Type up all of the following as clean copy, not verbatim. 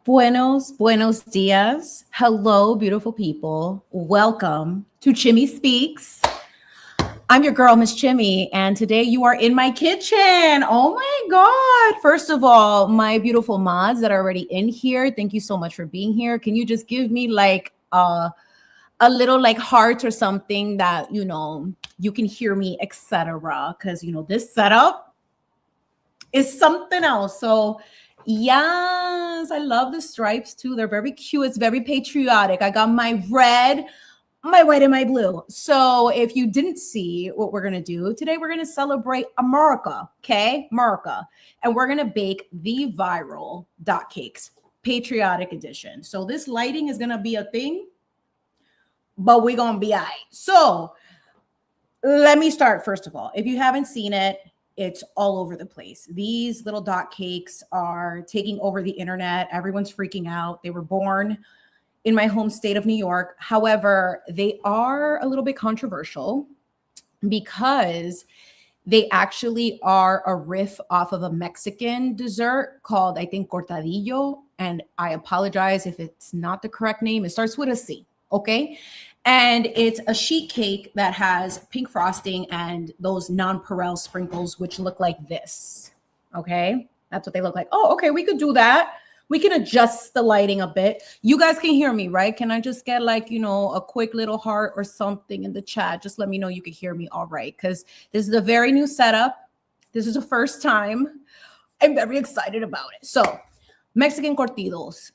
Buenos dias. Hello, beautiful people. Welcome to Chimi Speaks. I'm your girl, Miss Chimi, and today you are in my kitchen. Oh my God. First of all, my beautiful mods that are already in here, thank you so much for being here. Can you just give me like a little like heart or something that, you can hear me, etc. Because, this setup is something else. So, yes, I love the stripes too. They're very cute. It's very patriotic. I got my red, my white, and my blue. So, if you didn't see what we're going to do today, we're going to celebrate America, okay? America. And we're going to bake the viral dot cakes, patriotic edition. So, this lighting is going to be a thing, but we're going to be all right. So, let me start first of all. If you haven't seen it, it's all over the place. These little dot cakes are taking over the internet. Everyone's freaking out. They were born in my home state of New York. However, they are a little bit controversial because they actually are a riff off of a Mexican dessert called, I think, cortadillo. And I apologize if it's not the correct name. It starts with a C, okay? And it's a sheet cake that has pink frosting and those nonpareil sprinkles, which look like this. Okay, that's what they look like. Oh, okay, we could do that. We can adjust the lighting a bit. You guys can hear me, right? Can I just get like, a quick little heart or something in the chat? Just let me know you can hear me all right, because this is a very new setup. This is the first time. I'm very excited about it. So, Mexican cortadillos.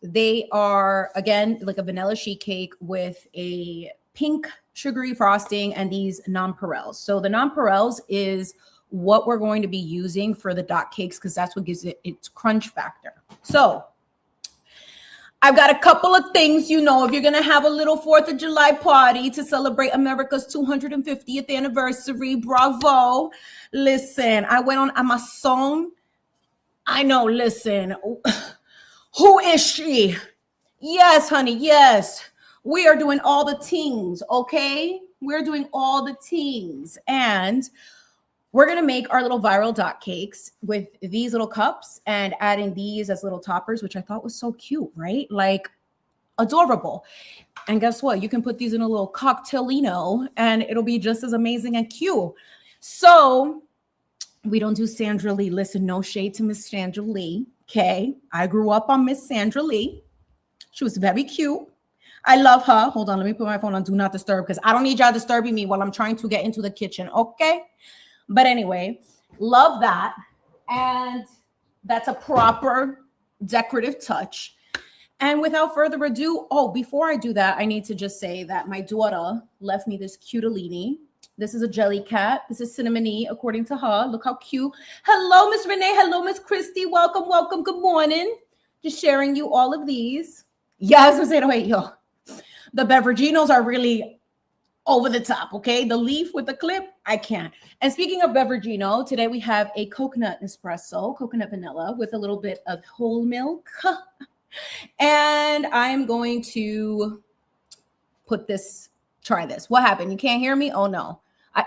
They are, again, like a vanilla sheet cake with a pink sugary frosting and these nonpareils. So the nonpareils is what we're going to be using for the dot cakes because that's what gives it its crunch factor. So I've got a couple of things, if you're going to have a little 4th of July party to celebrate America's 250th anniversary, bravo. Listen, I went on Amazon. I know, listen, who is she? Yes, honey, yes. We are doing all the things, okay? We're doing all the things. And we're going to make our little viral dot cakes with these little cups and adding these as little toppers, which I thought was so cute, right? Like adorable. And guess what? You can put these in a little cocktailino and it'll be just as amazing and cute. So we don't do Sandra Lee. Listen, no shade to Miss Sandra Lee. Okay. I grew up on Miss Sandra Lee. She was very cute. I love her. Hold on. Let me put my phone on do not disturb because I don't need y'all disturbing me while I'm trying to get into the kitchen. Okay. But anyway, love that. And that's a proper decorative touch. And without further ado, before I do that, I need to just say that my daughter left me this cutellini. This is a jelly cat. This is Cinnamony, according to her. Look how cute. Hello, Miss Renee. Hello, Miss Christy. Welcome, welcome. Good morning. Just sharing you all of these. Yes, Miss 808, yo. The beveraginos are really over the top, okay? The leaf with the clip, I can't. And speaking of beveragino, today we have a coconut espresso, coconut vanilla with a little bit of whole milk. And I am going to try this. What happened? You can't hear me? Oh, no.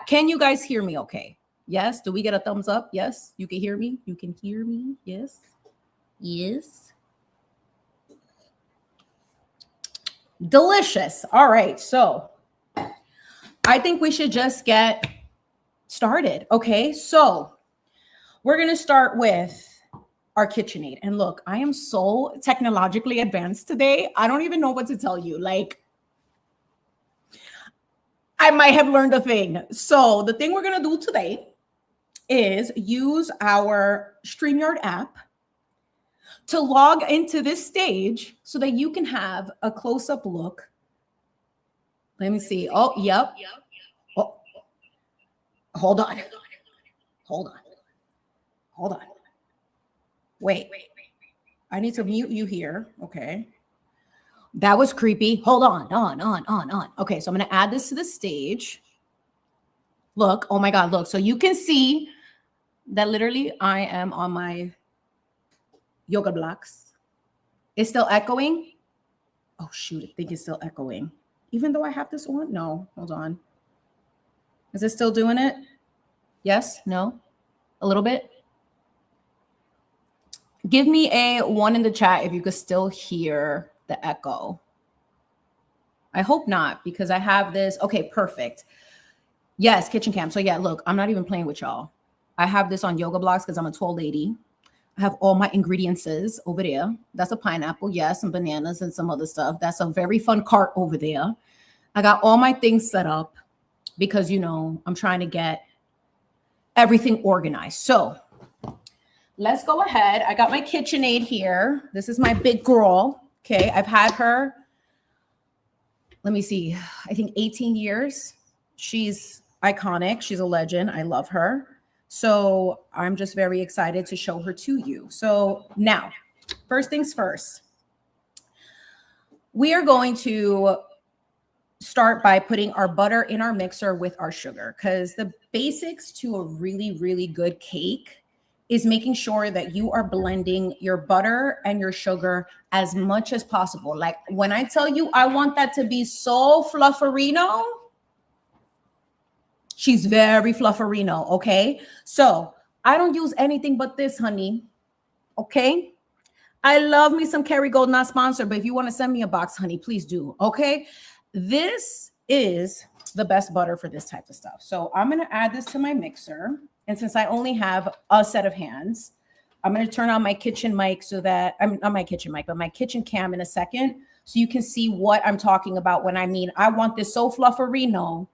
Can you guys hear me okay? Yes? Do we get a thumbs up? Yes? You can hear me? You can hear me? Yes? Yes? Delicious. All right. So I think we should just get started. Okay. So we're going to start with our KitchenAid. And look, I am so technologically advanced today. I don't even know what to tell you. Like, I might have learned a thing. So the thing we're going to do today is use our StreamYard app to log into this stage so that you can have a close-up look. Let me see. Oh, yep. Oh, hold on. Wait. I need to mute you here. Okay. That was creepy. Hold on. Okay, so I'm going to add this to the stage. Look, oh my God, look. So you can see that literally I am on my yoga blocks. It's still echoing. Oh, shoot, I think it's still echoing. Even though I have this on? No, hold on. Is it still doing it? Yes? No? A little bit? Give me a 1 in the chat if you could still hear the echo. I hope not, because I have this. Okay, perfect. Yes, kitchen cam. So yeah, look, I'm not even playing with y'all. I have this on Yoga Blocks because I'm a tall lady. I have all my ingredients over there. That's a pineapple, yes, some bananas and some other stuff. That's a very fun cart over there. I got all my things set up because, you know, I'm trying to get everything organized. So let's go ahead. I got my KitchenAid here. This is my big girl. Okay, I've had her, let me see, I think 18 years. She's iconic. She's a legend. I love her. So I'm just very excited to show her to you. So now, first things first, we are going to start by putting our butter in our mixer with our sugar, because the basics to a really, really good cake is making sure that you are blending your butter and your sugar as much as possible. Like when I tell you I want that to be so flufferino, she's very flufferino, okay? So I don't use anything but this, honey, okay? I love me some Kerrygold, not sponsored, but if you want to send me a box, honey, please do, okay? This is the best butter for this type of stuff. So I'm going to add this to my mixer. And since I only have a set of hands, I'm going to turn on my kitchen mic so that I'm not my kitchen mic, but my kitchen cam in a second. So you can see what I'm talking about when I mean, I want this so flufferino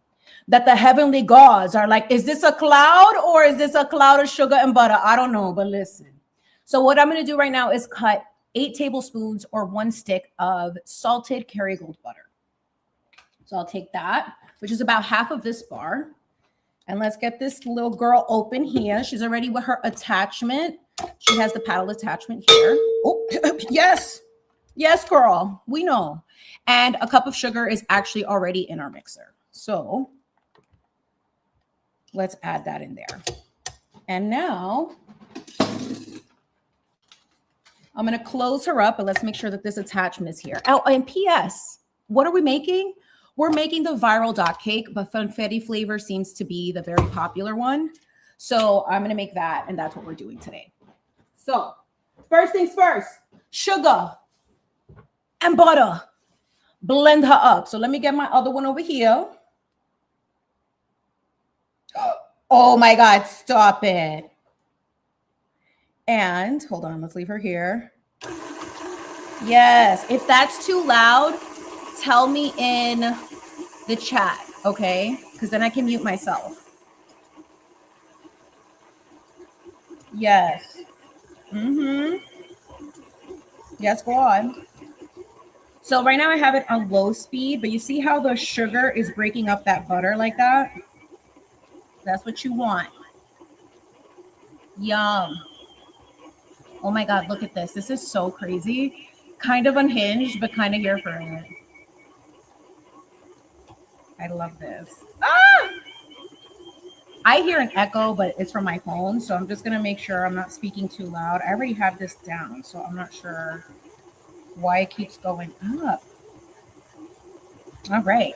that the heavenly gods are like, is this a cloud or is this a cloud of sugar and butter? I don't know, but listen. So what I'm going to do right now is cut 8 tablespoons or 1 stick of salted Kerrygold butter. So I'll take that, which is about half of this bar. And let's get this little girl open here. She's already with her attachment. She has the paddle attachment here. Oh, yes. Yes, girl. We know. And a cup of sugar is actually already in our mixer. So let's add that in there. And now I'm going to close her up, but let's make sure that this attachment is here. Oh, and P.S., what are we making? We're making the viral dot cake, but funfetti flavor seems to be the very popular one. So I'm going to make that, and that's what we're doing today. So first things first, sugar and butter. Blend her up. So let me get my other one over here. Oh my God, stop it. And hold on, let's leave her here. Yes, if that's too loud, tell me in the chat, okay? Because then I can mute myself. Yes. Yes, go on. So right now I have it on low speed, but you see how the sugar is breaking up that butter like that? That's what you want. Yum. Oh my God, look at this. This is so crazy. Kind of unhinged, but kind of here for it. I love this. Ah! I hear an echo, but it's from my phone. So I'm just going to make sure I'm not speaking too loud. I already have this down, so I'm not sure why it keeps going up. All right.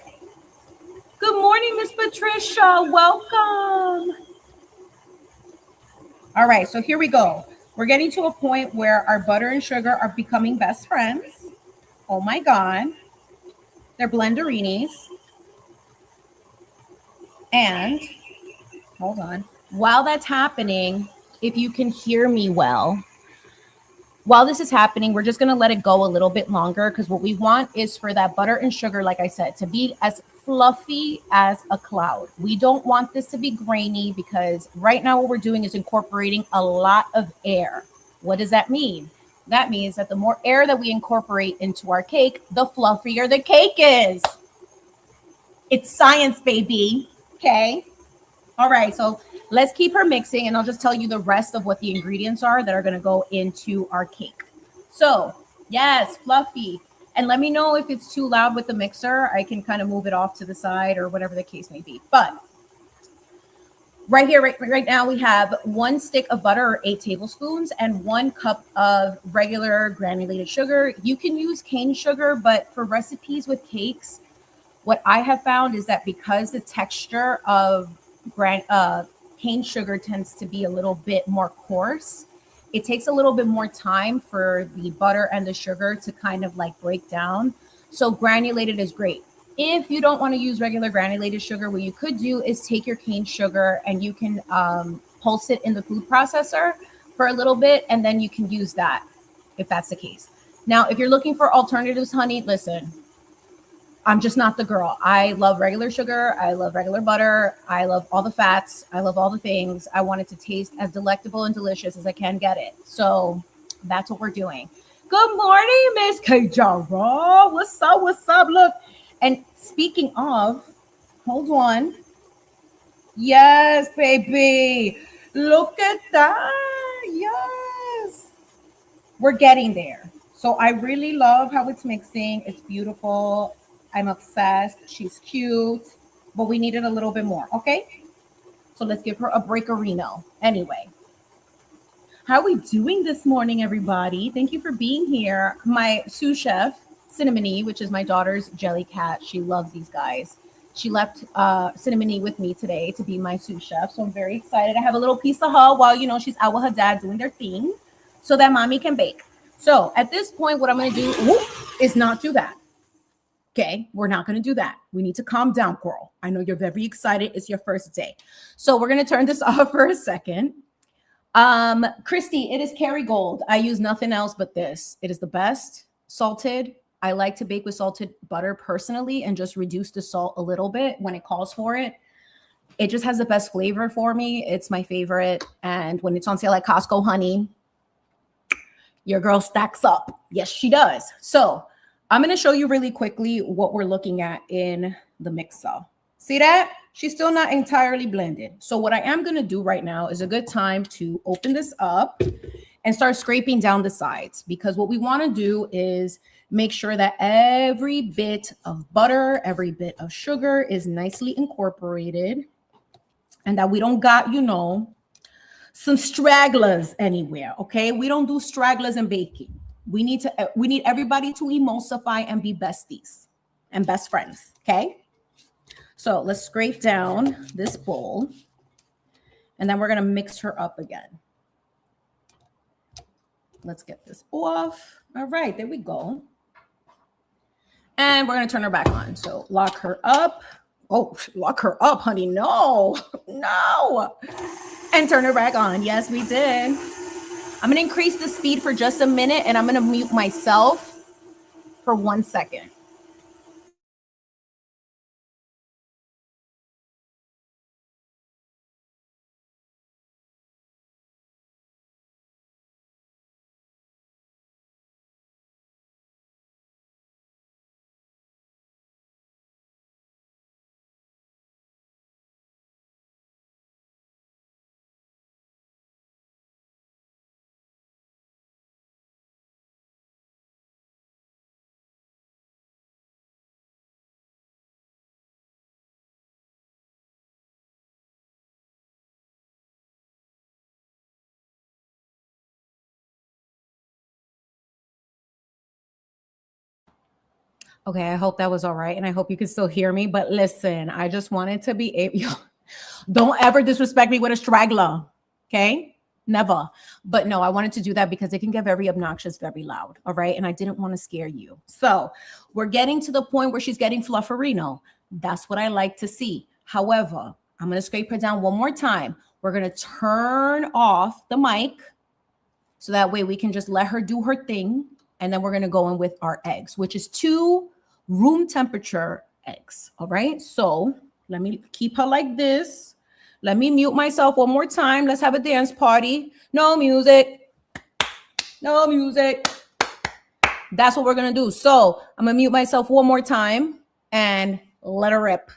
Good morning, Miss Patricia. Welcome. All right, so here we go. We're getting to a point where our butter and sugar are becoming best friends. Oh my God. They're blenderinis. And hold on. While that's happening, if you can hear me well, while this is happening, we're just going to let it go a little bit longer, because what we want is for that butter and sugar, like I said, to be as fluffy as a cloud. We don't want this to be grainy, because right now what we're doing is incorporating a lot of air. What does that mean? That means that the more air that we incorporate into our cake, the fluffier the cake is. It's science, baby. Okay. All right. So let's keep her mixing, and I'll just tell you the rest of what the ingredients are that are going to go into our cake. So yes, fluffy. And let me know if it's too loud with the mixer. I can kind of move it off to the side or whatever the case may be. But right here, right now, we have 1 stick of butter, or 8 tablespoons, and 1 cup of regular granulated sugar. You can use cane sugar, but for recipes with cakes, what I have found is that because the texture of cane sugar tends to be a little bit more coarse, it takes a little bit more time for the butter and the sugar to kind of like break down. So granulated is great. If you don't want to use regular granulated sugar, what you could do is take your cane sugar and you can pulse it in the food processor for a little bit, and then you can use that if that's the case. Now, if you're looking for alternatives, honey, listen, I'm just not the girl. I love regular sugar. I love regular butter. I love all the fats. I love all the things. I want it to taste as delectable and delicious as I can get it. So that's what we're doing. Good morning, Miss K. Jara. What's up? What's up? Look. And speaking of, hold on. Yes, baby. Look at that. Yes. We're getting there. So I really love how it's mixing. It's beautiful. I'm obsessed. She's cute, but we needed a little bit more. Okay. So let's give her a breakerino. Anyway, how are we doing this morning, everybody? Thank you for being here. My sous chef, Cinnamony, which is my daughter's jelly cat. She loves these guys. She left Cinnamony with me today to be my sous chef. So I'm very excited. I have a little piece of her while, she's out with her dad doing their thing so that mommy can bake. So at this point, what I'm going to do is not do that. Okay, we're not going to do that. We need to calm down, girl. I know you're very excited. It's your first day. So we're going to turn this off for a second. Christy, it is Kerrygold. I use nothing else but this. It is the best salted. I like to bake with salted butter personally and just reduce the salt a little bit when it calls for it. It just has the best flavor for me. It's my favorite. And when it's on sale at Costco, honey, your girl stacks up. Yes, she does. So I'm going to show you really quickly what we're looking at in the mixer. See that? She's still not entirely blended. So what I am going to do right now is a good time to open this up and start scraping down the sides, because what we want to do is make sure that every bit of butter, every bit of sugar is nicely incorporated and that we don't got, some stragglers anywhere. Okay. We don't do stragglers in baking. We need everybody to emulsify and be besties and best friends. Okay. So let's scrape down this bowl and then we're going to mix her up again. Let's get this off. All right, there we go. And we're going to turn her back on. So lock her up. Oh, lock her up, honey. No, no. And turn her back on. Yes, we did. I'm going to increase the speed for just a minute and I'm going to mute myself for 1 second. Okay, I hope that was all right. And I hope you can still hear me. But listen, I just wanted to be able, don't ever disrespect me with a straggler. Okay. Never. But no, I wanted to do that because it can get very obnoxious, very loud. All right. And I didn't want to scare you. So we're getting to the point where she's getting flufferino. That's what I like to see. However, I'm going to scrape her down one more time. We're going to turn off the mic so that way we can just let her do her thing. And then we're going to go in with our eggs, which is 2 room temperature eggs. All right. So let me keep her like this. Let me mute myself one more time. Let's have a dance party. No music. No music. That's what we're going to do. So I'm going to mute myself one more time and let her rip.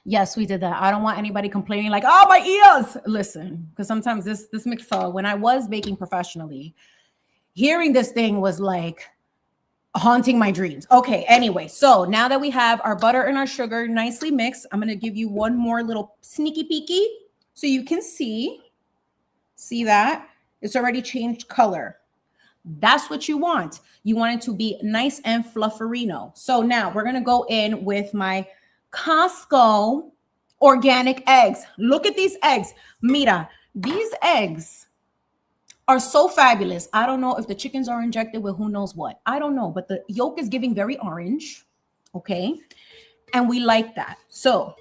Yes, we did that. I don't want anybody complaining like, oh, my ears. Listen, because sometimes this mixer, when I was baking professionally, hearing this thing was like haunting my dreams. Okay, anyway, so now that we have our butter and our sugar nicely mixed, I'm going to give you one more little sneaky peeky so you can see that it's already changed color. That's what you want. You want it to be nice and flufferino. So now we're going to go in with my Costco organic eggs. Look at these eggs. Mira, these eggs are so fabulous. I don't know if the chickens are injected with who knows what. I don't know, but the yolk is giving very orange. Okay. And we like that. So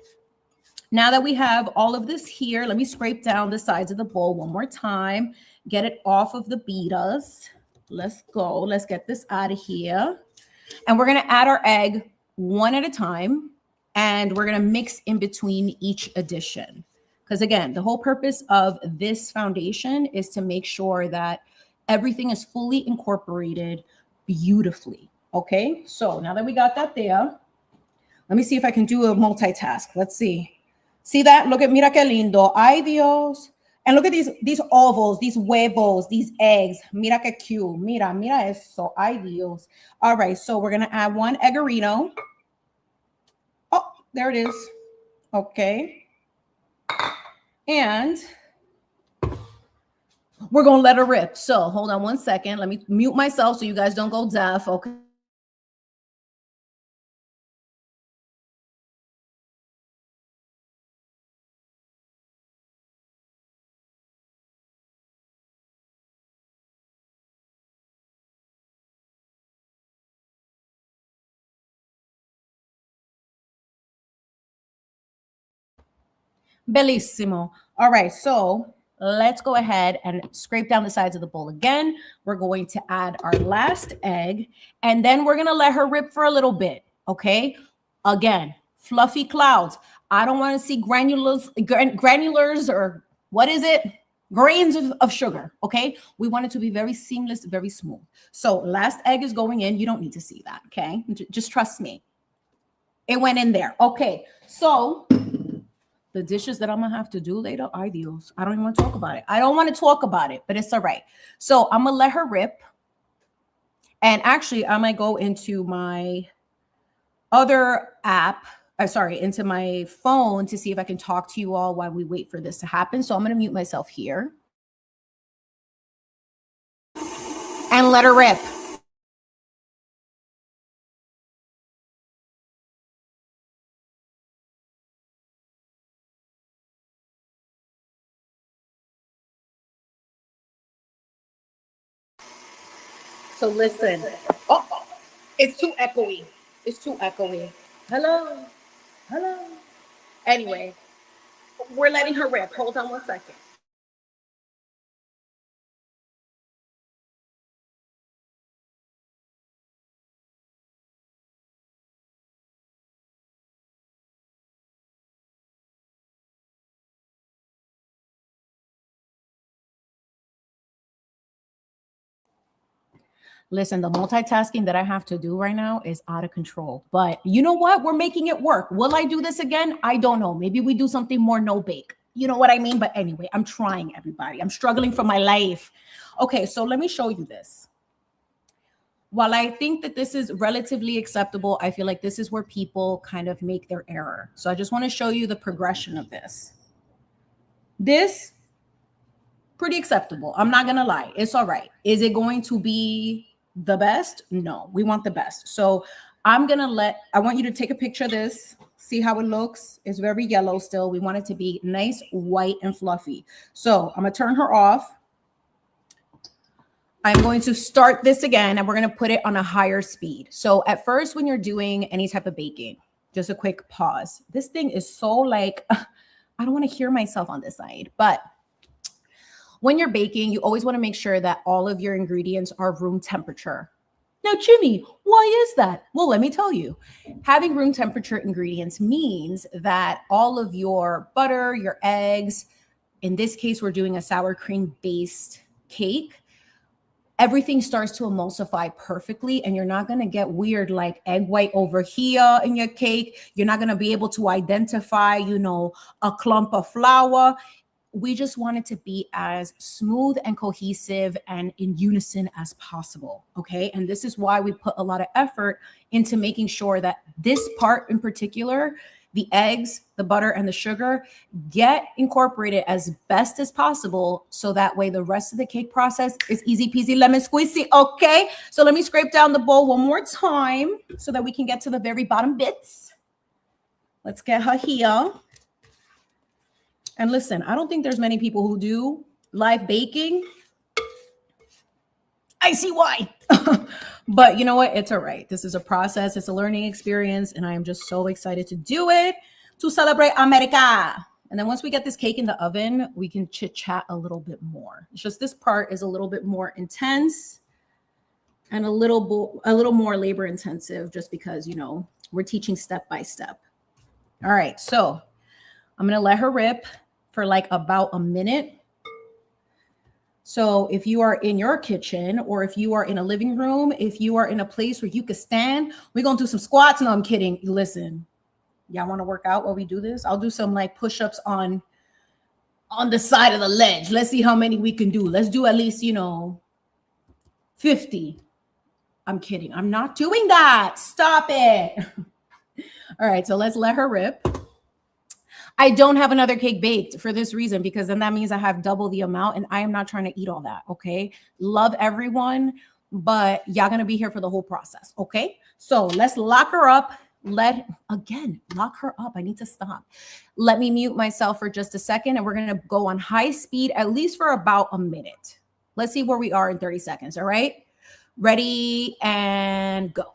now that we have all of this here, let me scrape down the sides of the bowl one more time. Get it off of the beaters. Let's go. Let's get this out of here. And we're going to add our egg one at a time. And we're going to mix in between each addition. Because again, the whole purpose of this foundation is to make sure that everything is fully incorporated beautifully. Okay, so now that we got that there, let me see if I can do a multitask. Let's see. See that? Look at, mira que lindo. Ay, Dios. And look at these ovals, these huevos, these eggs. Mira que cute. Mira eso. Ay, Dios. All right, so we're going to add one eggerino. Oh, there it is. Okay. And we're going to let her rip. So hold on one second. Let me mute myself so you guys don't go deaf. Okay. Bellissimo. All right. So let's go ahead and scrape down the sides of the bowl again. We're going to add our last egg, and then we're going to let her rip for a little bit. Okay. Again, fluffy clouds. I don't want to see granulars or what is it? Grains of sugar. Okay. We want it to be very seamless, very smooth. So last egg is going in. You don't need to see that. Okay. Just trust me. It went in there. Okay. So the dishes that I'm going to have to do later, ay Dios, I don't even want to talk about it. I don't want to talk about it, but it's all right. So I'm going to let her rip. And actually, I might go into my other app, into my phone to see if I can talk to you all while we wait for this to happen. So I'm going to mute myself here and let her rip. So listen. Oh, it's too echoey. It's too echoey. Hello. Hello. Anyway, we're letting her rip. Hold on one second. Listen, the multitasking that I have to do right now is out of control. But you know what? We're making it work. Will I do this again? I don't know. Maybe we do something more no bake. You know what I mean? But anyway, I'm trying, everybody. I'm struggling for my life. Okay, so let me show you this. While I think that this is relatively acceptable, I feel like this is where people kind of make their error. So I just want to show you the progression of this. This, pretty acceptable. I'm not going to lie. It's all right. Is it going to be the best? No, we want the best. So I want you to take a picture of this, see how it looks. It's very yellow still. We want it to be nice, white, and fluffy. So I'm going to turn her off. I'm going to start this again, and we're going to put it on a higher speed. So at first, when you're doing any type of baking, just a quick pause. This thing is so like, I don't want to hear myself on this side, but when you're baking, you always want to make sure that all of your ingredients are room temperature. Now, Chimi, why is that? Well, let me tell you. Having room temperature ingredients means that all of your butter, your eggs, in this case, we're doing a sour cream based cake. everything starts to emulsify perfectly, and you're not going to get weird like egg white over here in your cake. You're not going to be able to identify, you know, a clump of flour. We just want it to be as smooth and cohesive and in unison as possible. Okay. And this is why we put a lot of effort into making sure that this part in particular, the eggs, the butter, and the sugar get incorporated as best as possible. So that way the rest of the cake process is easy peasy lemon squeezy. Okay. So let me scrape down the bowl one more time so that we can get to the very bottom bits. Let's get her here. And listen, I don't think there's many people who do live baking. I see why. But you know what? It's all right. This is a process. It's a learning experience. And I am just so excited to do it, to celebrate America. And then once we get this cake in the oven, we can chit chat a little bit more. It's just this part is a little bit more intense and a little more labor intensive, just because, you know, we're teaching step by step. All right. So I'm going to let her rip for like about a minute. So if you are in your kitchen, or if you are in a living room, if you are in a place where you can stand, we're going to do some squats. No, I'm kidding. Listen, y'all want to work out while we do this? I'll do some like push-ups on the side of the ledge. Let's see how many we can do. Let's do at least, you know, 50. I'm kidding. I'm not doing that. Stop it. All right. So let's let her rip. I don't have another cake baked for this reason, because then that means I have double the amount, and I am not trying to eat all that. Okay. Love everyone, but y'all going to be here for the whole process. Okay. So let's lock her up. Lock her up. I need to stop. Let me mute myself for just a second, and we're going to go on high speed, at least for about a minute. Let's see where we are in 30 seconds. All right. Ready and go.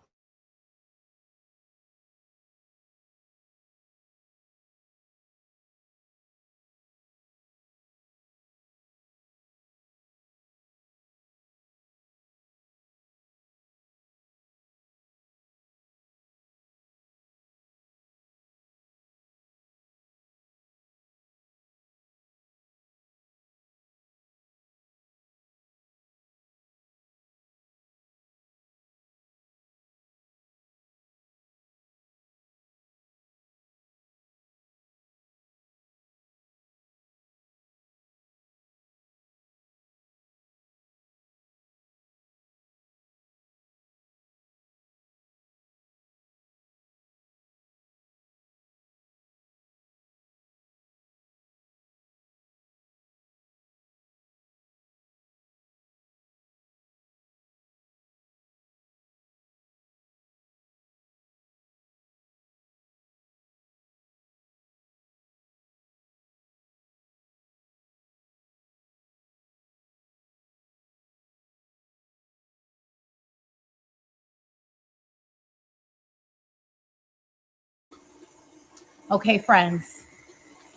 Okay, friends,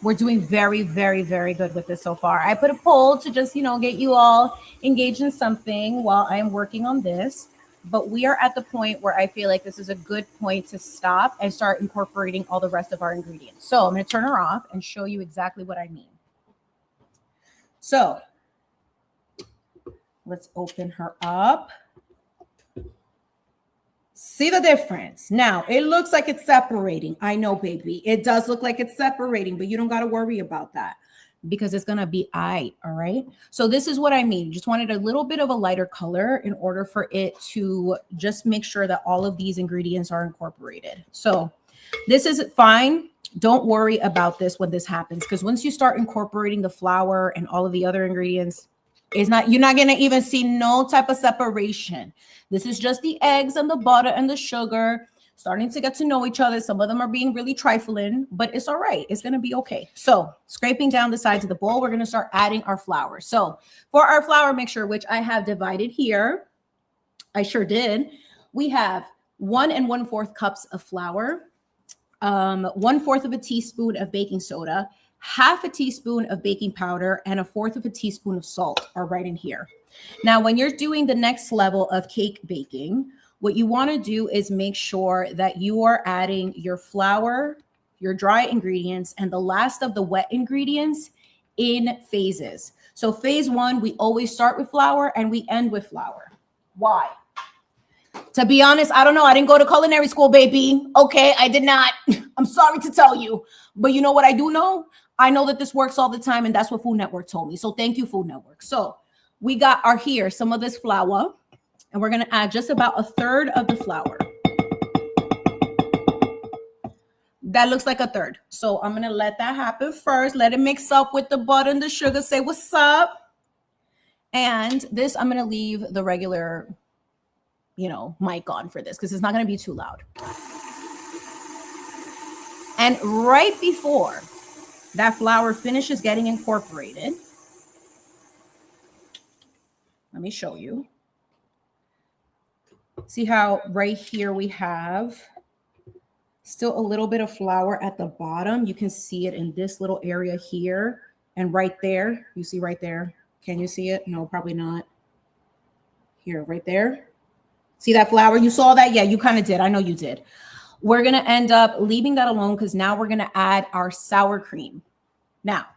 we're doing very, very, very good with this so far. I put a poll to just, you know, get you all engaged in something while I am working on this. But we are at the point where I feel like this is a good point to stop and start incorporating all the rest of our ingredients. So I'm going to turn her off and show you exactly what I mean. So let's open her up. See the difference? Now, it looks like it's separating. I know, baby. It does look like it's separating, but you don't got to worry about that, because it's going to be all right? So this is what I mean. Just wanted a little bit of a lighter color in order for it to just make sure that all of these ingredients are incorporated. So this is fine. Don't worry about this when this happens, because once you start incorporating the flour and all of the other ingredients, you're not going to even see no type of separation. This is just the eggs and the butter and the sugar starting to get to know each other. Some of them are being really trifling, but it's all right. It's going to be okay. So scraping down the sides of the bowl, we're going to start adding our flour. So for our flour mixture, which I have divided here, I sure did. We have 1 1/4 cups of flour, 1/4 of a teaspoon of baking soda, 1/2 teaspoon of baking powder, and 1/4 teaspoon of salt are right in here. Now, when you're doing the next level of cake baking, what you want to do is make sure that you are adding your flour, your dry ingredients, and the last of the wet ingredients in phases. So phase one, we always start with flour and we end with flour. Why? To be honest, I don't know. I didn't go to culinary school, baby. Okay, I did not. I'm sorry to tell you. But you know what I do know? I know that this works all the time, and that's what Food Network told me. So thank you, Food Network. So we got some of this flour, and we're going to add just about a third of the flour. That looks like a third. So I'm going to let that happen first. Let it mix up with the butter and the sugar. Say what's up. And this, I'm going to leave the regular, mic on for this because it's not going to be too loud. And right before that flour finishes getting incorporated, let me show you. See how right here we have still a little bit of flour at the bottom. You can see it in this little area here and right there. You see right there. Can you see it? No, probably not. Here, right there. See that flour? You saw that? Yeah, you kind of did. I know you did. We're going to end up leaving that alone because now we're going to add our sour cream. Now,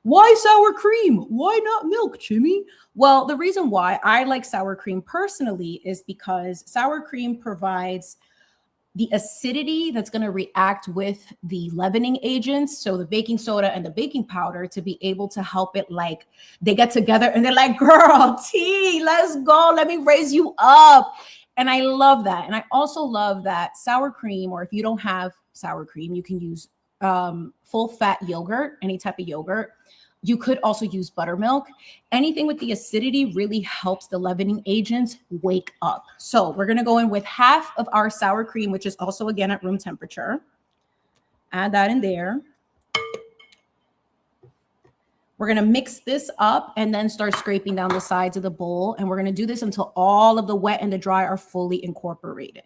why sour cream? Why not milk, Chimi? Well, the reason why I like sour cream personally is because sour cream provides the acidity that's going to react with the leavening agents, so the baking soda and the baking powder, to be able to help it, like they get together and they're like, girl, tea, let's go. Let me raise you up. And I love that. And I also love that sour cream, or if you don't have sour cream, you can use full fat yogurt, any type of yogurt. You could also use buttermilk. Anything with the acidity really helps the leavening agents wake up. So we're going to go in with half of our sour cream, which is also, again, at room temperature. Add that in there. We're going to mix this up and then start scraping down the sides of the bowl. And we're going to do this until all of the wet and the dry are fully incorporated.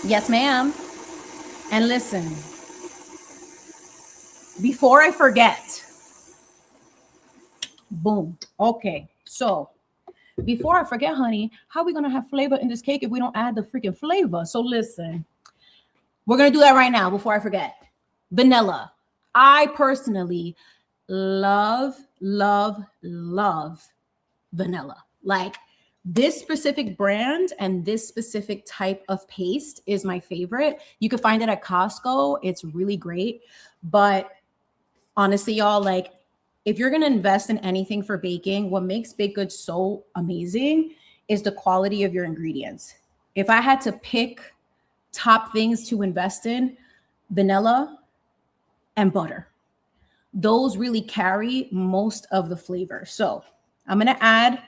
Yes, ma'am. And listen, before I forget, boom. Okay. So before I forget, honey, how are we going to have flavor in this cake if we don't add the freaking flavor? So listen, we're going to do that right now before I forget. Vanilla. I personally love, love, love vanilla. Like, this specific brand and this specific type of paste is my favorite. You can find it at Costco. It's really great. But honestly, y'all, like, if you're going to invest in anything for baking, what makes baked goods so amazing is the quality of your ingredients. If I had to pick top things to invest in, vanilla and butter. Those really carry most of the flavor. So I'm going to add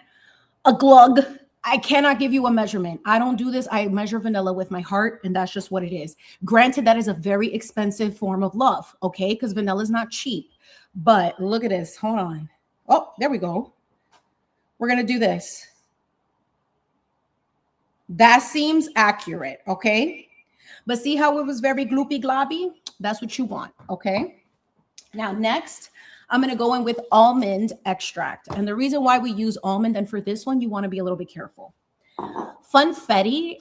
a glug. I cannot give you a measurement. I don't do this. I measure vanilla with my heart, and that's just what it is. Granted, that is a very expensive form of love, okay? Because vanilla is not cheap. But look at this. Hold on. Oh, there we go. We're going to do this. That seems accurate, okay? But see how it was very gloopy globby? That's what you want, okay? Now, next, I'm going to go in with almond extract. And the reason why we use almond, and for this one, you want to be a little bit careful. Funfetti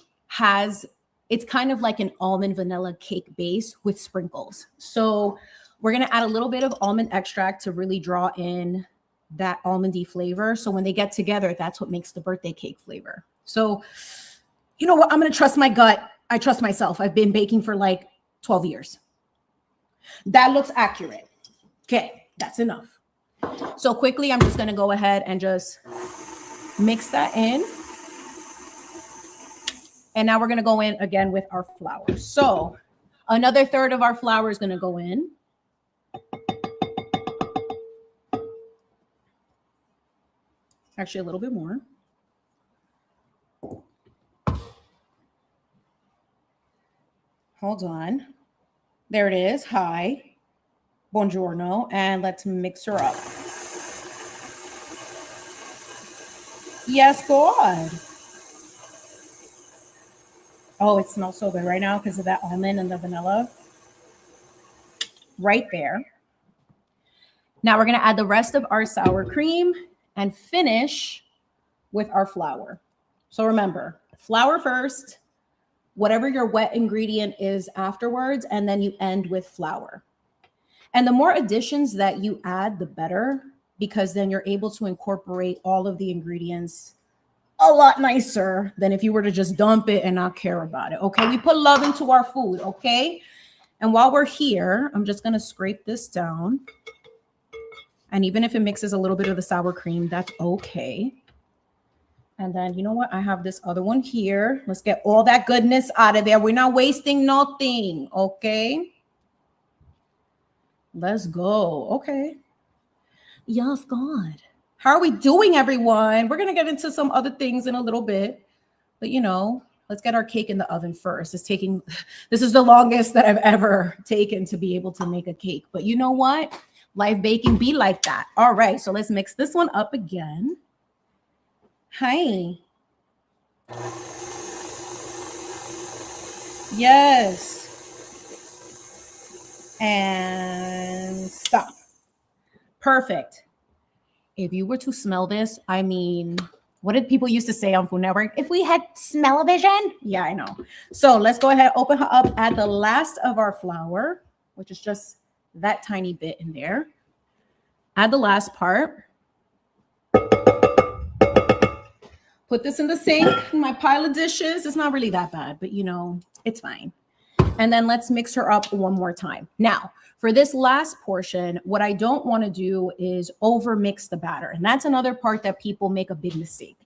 it's kind of like an almond vanilla cake base with sprinkles. So we're going to add a little bit of almond extract to really draw in that almondy flavor. So when they get together, that's what makes the birthday cake flavor. So you know what? I'm going to trust my gut. I trust myself. I've been baking for like 12 years. That looks accurate. Okay, that's enough. So quickly, I'm just going to go ahead and just mix that in. And now we're going to go in again with our flour. So another third of our flour is going to go in. Actually, a little bit more. Hold on. There it is. Hi. Buongiorno. And let's mix her up. Yes, God. Oh, it smells so good right now because of that almond and the vanilla. Right there. Now we're going to add the rest of our sour cream and finish with our flour. So remember, flour first, whatever your wet ingredient is afterwards, and then you end with flour. And the more additions that you add, the better, because then you're able to incorporate all of the ingredients a lot nicer than if you were to just dump it and not care about it. Okay, we put love into our food. Okay, and while we're here, I'm just gonna scrape this down. And even if it mixes a little bit of the sour cream, that's okay. And then, you know what? I have this other one here. Let's get all that goodness out of there. We're not wasting nothing, okay? Let's go. Okay. Yes, God. How are we doing, everyone? We're going to get into some other things in a little bit. But, you know, let's get our cake in the oven first. This is the longest that I've ever taken to be able to make a cake. But you know what? Live baking be like that. All right. So let's mix this one up again. Hi. Yes. And stop. Perfect. If you were to smell this, I mean, what did people used to say on Food Network? If we had smell-o-vision? Yeah, I know. So let's go ahead, open her up, add the last of our flour, which is just that tiny bit in there. Add the last part. Put this in the sink, in my pile of dishes. It's not really that bad, but you know, it's fine. And then let's mix her up one more time. Now, for this last portion, what I don't want to do is over mix the batter. And that's another part that people make a big mistake.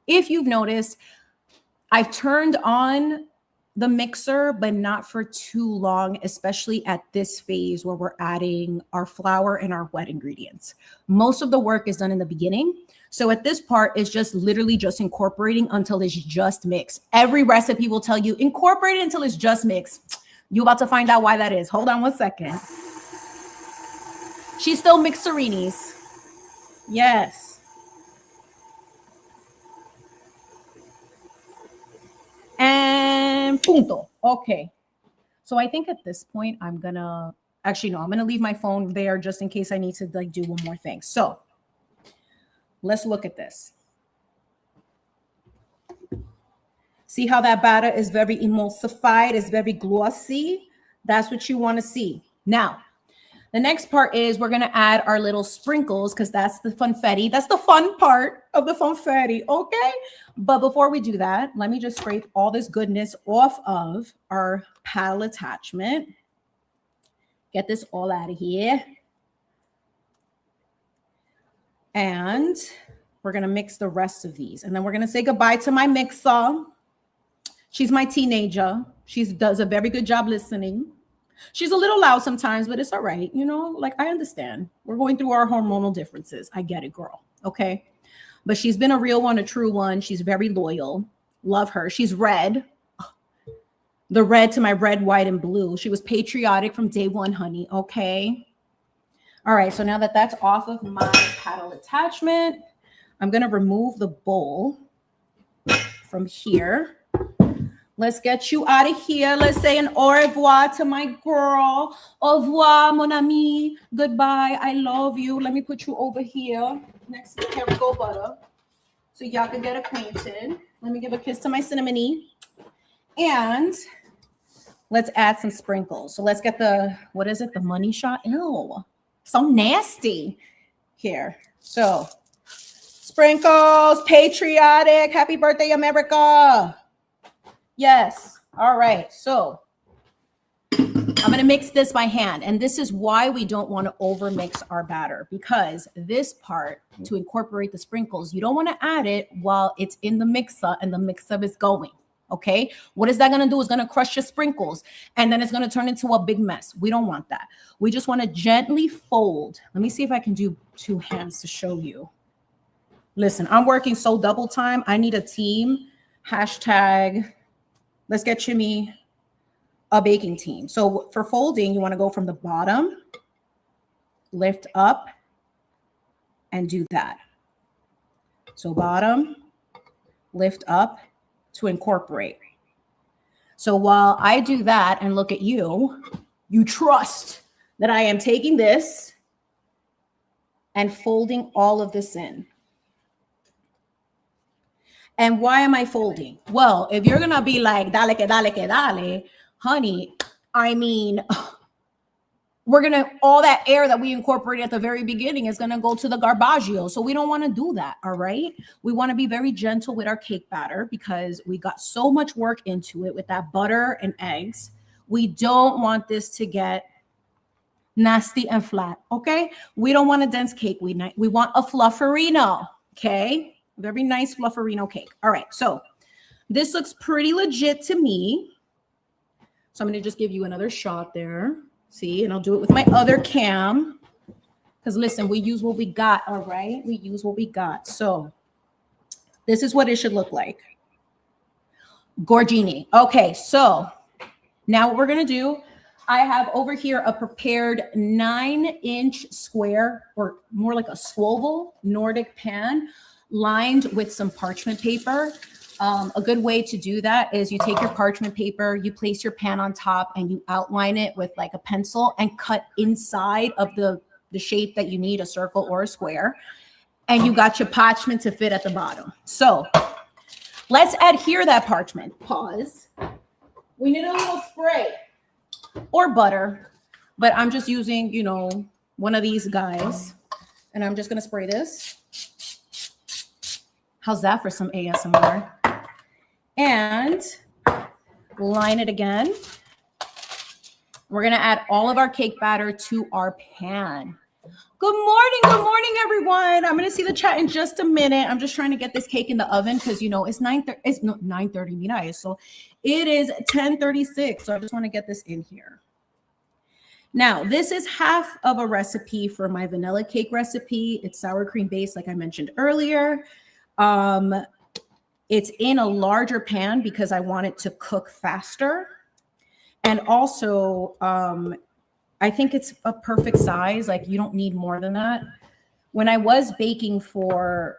If you've noticed, I've turned on the mixer, but not for too long, especially at this phase where we're adding our flour and our wet ingredients. Most of the work is done in the beginning. So at this part, it's just literally just incorporating until it's just mixed. Every recipe will tell you incorporate it until it's just mixed. You're about to find out why that is. Hold on one second. She's still mixerinis. Yes. And punto. Okay. So I think at this point, I'm going to leave my phone there just in case I need to like do one more thing. So let's look at this. See how that batter is very emulsified, it's very glossy. That's what you want to see. Now, the next part is we're going to add our little sprinkles because that's the funfetti. That's the fun part of the funfetti, okay? But before we do that, let me just scrape all this goodness off of our paddle attachment. Get this all out of here. And we're going to mix the rest of these. And then we're going to say goodbye to my mixer. She's my teenager. She does a very good job listening. She's a little loud sometimes, but it's all right. You know, like I understand. We're going through our hormonal differences. I get it, girl. Okay. But she's been a real one, a true one. She's very loyal. Love her. She's red. The red to my red, white, and blue. She was patriotic from day one, honey. Okay. All right. So now that that's off of my paddle attachment, I'm going to remove the bowl from here. Let's get you out of here. Let's say an au revoir to my girl. Au revoir, mon ami. Goodbye. I love you. Let me put you over here next to the Merica butter so y'all can get acquainted. Let me give a kiss to my cinnamony. And let's add some sprinkles. So let's get the, what is it? The money shot? Ew. So nasty. Here. So sprinkles, patriotic. Happy birthday, America. Yes. All right. So I'm going to mix this by hand. And this is why we don't want to over mix our batter, because this part to incorporate the sprinkles, you don't want to add it while it's in the mixer and the mixer is going. Okay. What is that going to do? It's going to crush your sprinkles and then it's going to turn into a big mess. We don't want that. We just want to gently fold. Let me see if I can do two hands to show you. Listen, I'm working so double time. I need a team. Hashtag let's get Chimi a baking team. So for folding, you want to go from the bottom, lift up, and do that. So bottom, lift up to incorporate. So while I do that and look at you, you trust that I am taking this and folding all of this in. And why am I folding? Well, if you're going to be like, dale, que dale, que dale, honey, I mean, all that air that we incorporated at the very beginning is gonna go to the garbaggio. So we don't wanna do that, all right? We wanna be very gentle with our cake batter because we got so much work into it with that butter and eggs. We don't want this to get nasty and flat, okay? We don't want a dense cake. We want a flufferino, okay? Very nice flufferino cake. All right, so this looks pretty legit to me. So I'm gonna just give you another shot there. See, and I'll do it with my other cam. Because listen, we use what we got, all right? We use what we got. So this is what it should look like. Gorgini. Okay, so now what we're gonna do, I have over here a prepared 9-inch square, or more like a swivel Nordic pan lined with some parchment paper. A good way to do that is you take your parchment paper, you place your pan on top, and you outline it with like a pencil and cut inside of the shape that you need, a circle or a square. And you got your parchment to fit at the bottom. So let's adhere that parchment. Pause. We need a little spray or butter, but I'm just using, you know, one of these guys. And I'm just going to spray this. How's that for some ASMR? And line it again. We're going to add all of our cake batter to our pan. Good morning, everyone. I'm going to see the chat in just a minute. I'm just trying to get this cake in the oven because, you know, it's 9:30, mira, so it is 10:36. So I just want to get this in here. Now, this is half of a recipe for my vanilla cake recipe. It's sour cream based, like I mentioned earlier. It's in a larger pan because I want it to cook faster. And also, I think it's a perfect size. Like, you don't need more than that. When I was baking for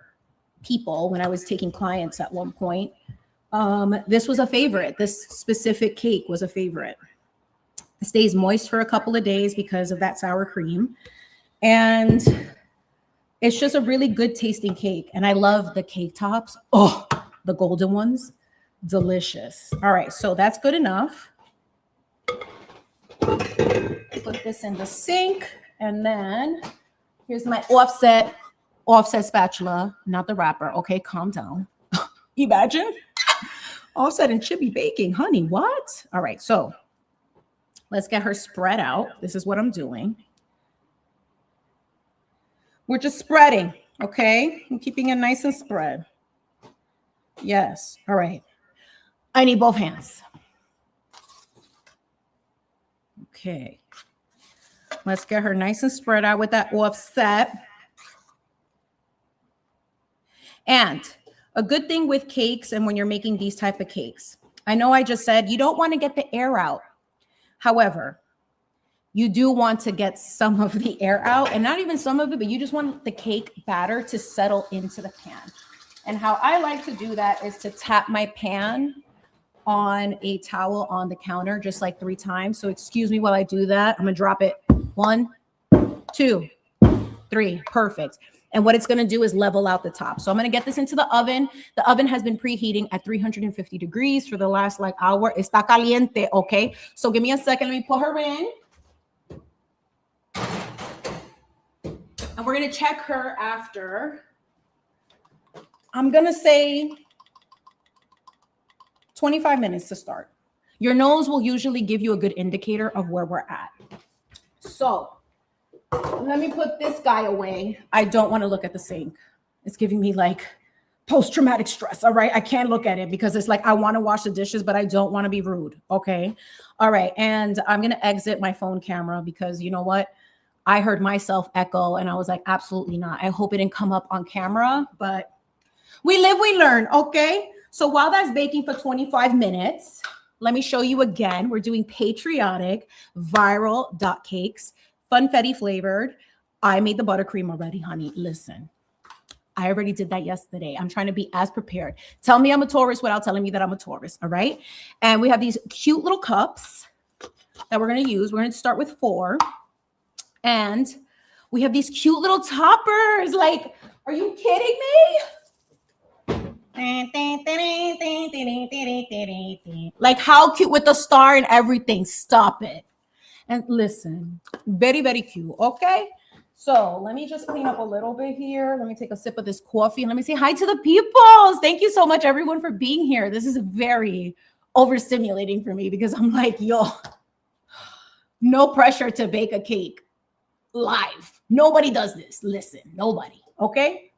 people, when I was taking clients at one point, this was a favorite. This specific cake was a favorite. It stays moist for a couple of days because of that sour cream. And it's just a really good tasting cake. And I love the cake tops. Oh, the golden ones, delicious. All right, so that's good enough. Put this in the sink, and then here's my offset spatula, not the wrapper. Okay, calm down. Imagine offset and Chimi baking, honey. What? All right, so let's get her spread out. This is what I'm doing. We're just spreading, okay? I'm keeping it nice and spread. Yes. All right. I need both hands. Okay. Let's get her nice and spread out with that offset. And a good thing with cakes and when you're making these type of cakes, I know I just said you don't want to get the air out. However, you do want to get some of the air out, and not even some of it, but you just want the cake batter to settle into the pan. And how I like to do that is to tap my pan on a towel on the counter, just like 3 times. So excuse me while I do that. I'm gonna drop it. 1, 2, 3, perfect. And what it's gonna do is level out the top. So I'm gonna get this into the oven. The oven has been preheating at 350 degrees for the last like hour. Está caliente, okay? So give me a second, let me put her in. And we're gonna check her after, I'm gonna say 25 minutes to start. Your nose will usually give you a good indicator of where we're at. So let me put this guy away. I don't want to look at the sink. It's giving me like post-traumatic stress. All right. I can't look at it because it's like I want to wash the dishes, but I don't want to be rude. Okay. All right. And I'm going to exit my phone camera because you know what? I heard myself echo and I was like, absolutely not. I hope it didn't come up on camera, but we live, we learn. Okay. So while that's baking for 25 minutes, let me show you again. We're doing patriotic viral dot cakes, funfetti flavored. I made the buttercream already, honey. Listen, I already did that yesterday. I'm trying to be as prepared. Tell me I'm a Taurus without telling me that I'm a Taurus. All right. And we have these cute little cups that we're going to use. We're going to start with 4. And we have these cute little toppers. Like, are you kidding me? Like, how cute with the star and everything. Stop it. And listen, very, very cute. Okay. So let me just clean up a little bit here. Let me take a sip of this coffee and let me say hi to the peoples. Thank you so much, everyone, for being here. This is very overstimulating for me because I'm like, yo, no pressure to bake a cake live. Nobody does this. Listen, nobody. Okay.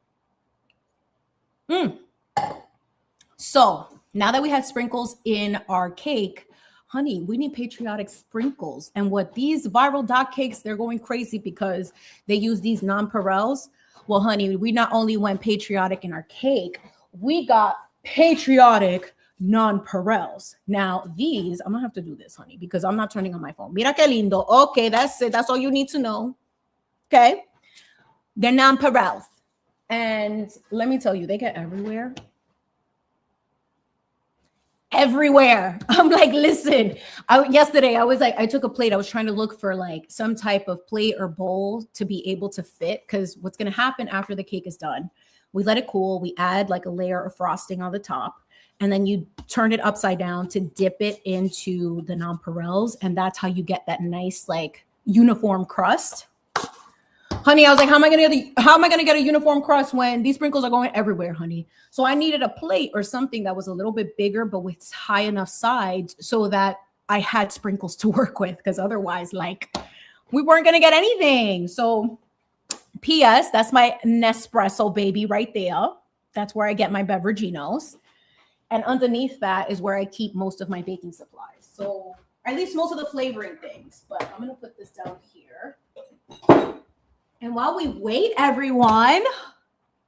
So now that we have sprinkles in our cake, honey, we need patriotic sprinkles. And what these viral dot cakes, they're going crazy because they use these nonpareils. Well, honey, we not only went patriotic in our cake, we got patriotic nonpareils. Now, these, I'm gonna have to do this, honey, because I'm not turning on my phone. Mira que lindo. Okay, that's it. That's all you need to know. Okay. They're nonpareils. And let me tell you, they get everywhere. Everywhere. I'm like, listen, yesterday I was like, I took a plate. I was trying to look for like some type of plate or bowl to be able to fit. Because what's going to happen after the cake is done, we let it cool. We add like a layer of frosting on the top. And then you turn it upside down to dip it into the nonpareils. And that's how you get that nice, like uniform crust. Honey, I was like, how am I gonna get a uniform crust when these sprinkles are going everywhere, honey? So I needed a plate or something that was a little bit bigger, but with high enough sides so that I had sprinkles to work with, because otherwise, like, we weren't gonna get anything. So, P.S. That's my Nespresso baby right there. That's where I get my beveraginos. And underneath that is where I keep most of my baking supplies. So, or at least most of the flavoring things. But I'm gonna put this down here. And while we wait, everyone,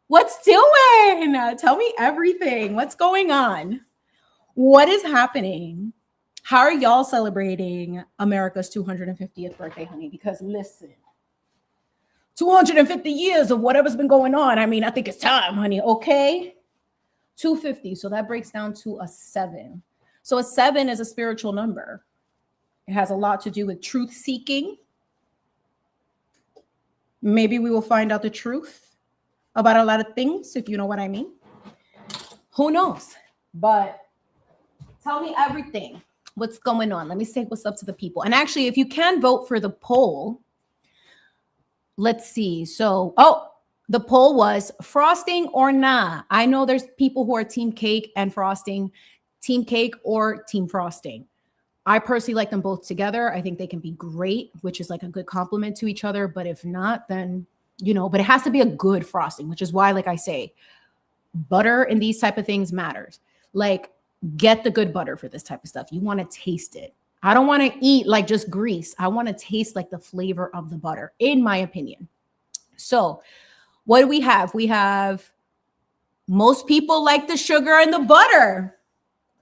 what's doing? Tell me everything. What's going on? What is happening? How are y'all celebrating America's 250th birthday, honey? Because listen, 250 years of whatever's been going on. I mean, I think it's time, honey. Okay. 250. So that breaks down to a 7. So a 7 is a spiritual number. It has a lot to do with truth seeking. Maybe we will find out the truth about a lot of things, if you know what I mean. Who knows? But tell me everything. What's going on? Let me say what's up to the people. And actually, if you can vote for the poll, let's see. So, the poll was frosting or nah. I know there's people who are team cake and frosting, team cake or team frosting. I personally like them both together. I think they can be great, which is like a good compliment to each other. But if not, then, you know, but it has to be a good frosting, which is why, like I say, butter and these type of things matters. Like, get the good butter for this type of stuff. You want to taste it. I don't want to eat like just grease. I want to taste like the flavor of the butter, in my opinion. So what do we have? We have most people like the sugar and the butter.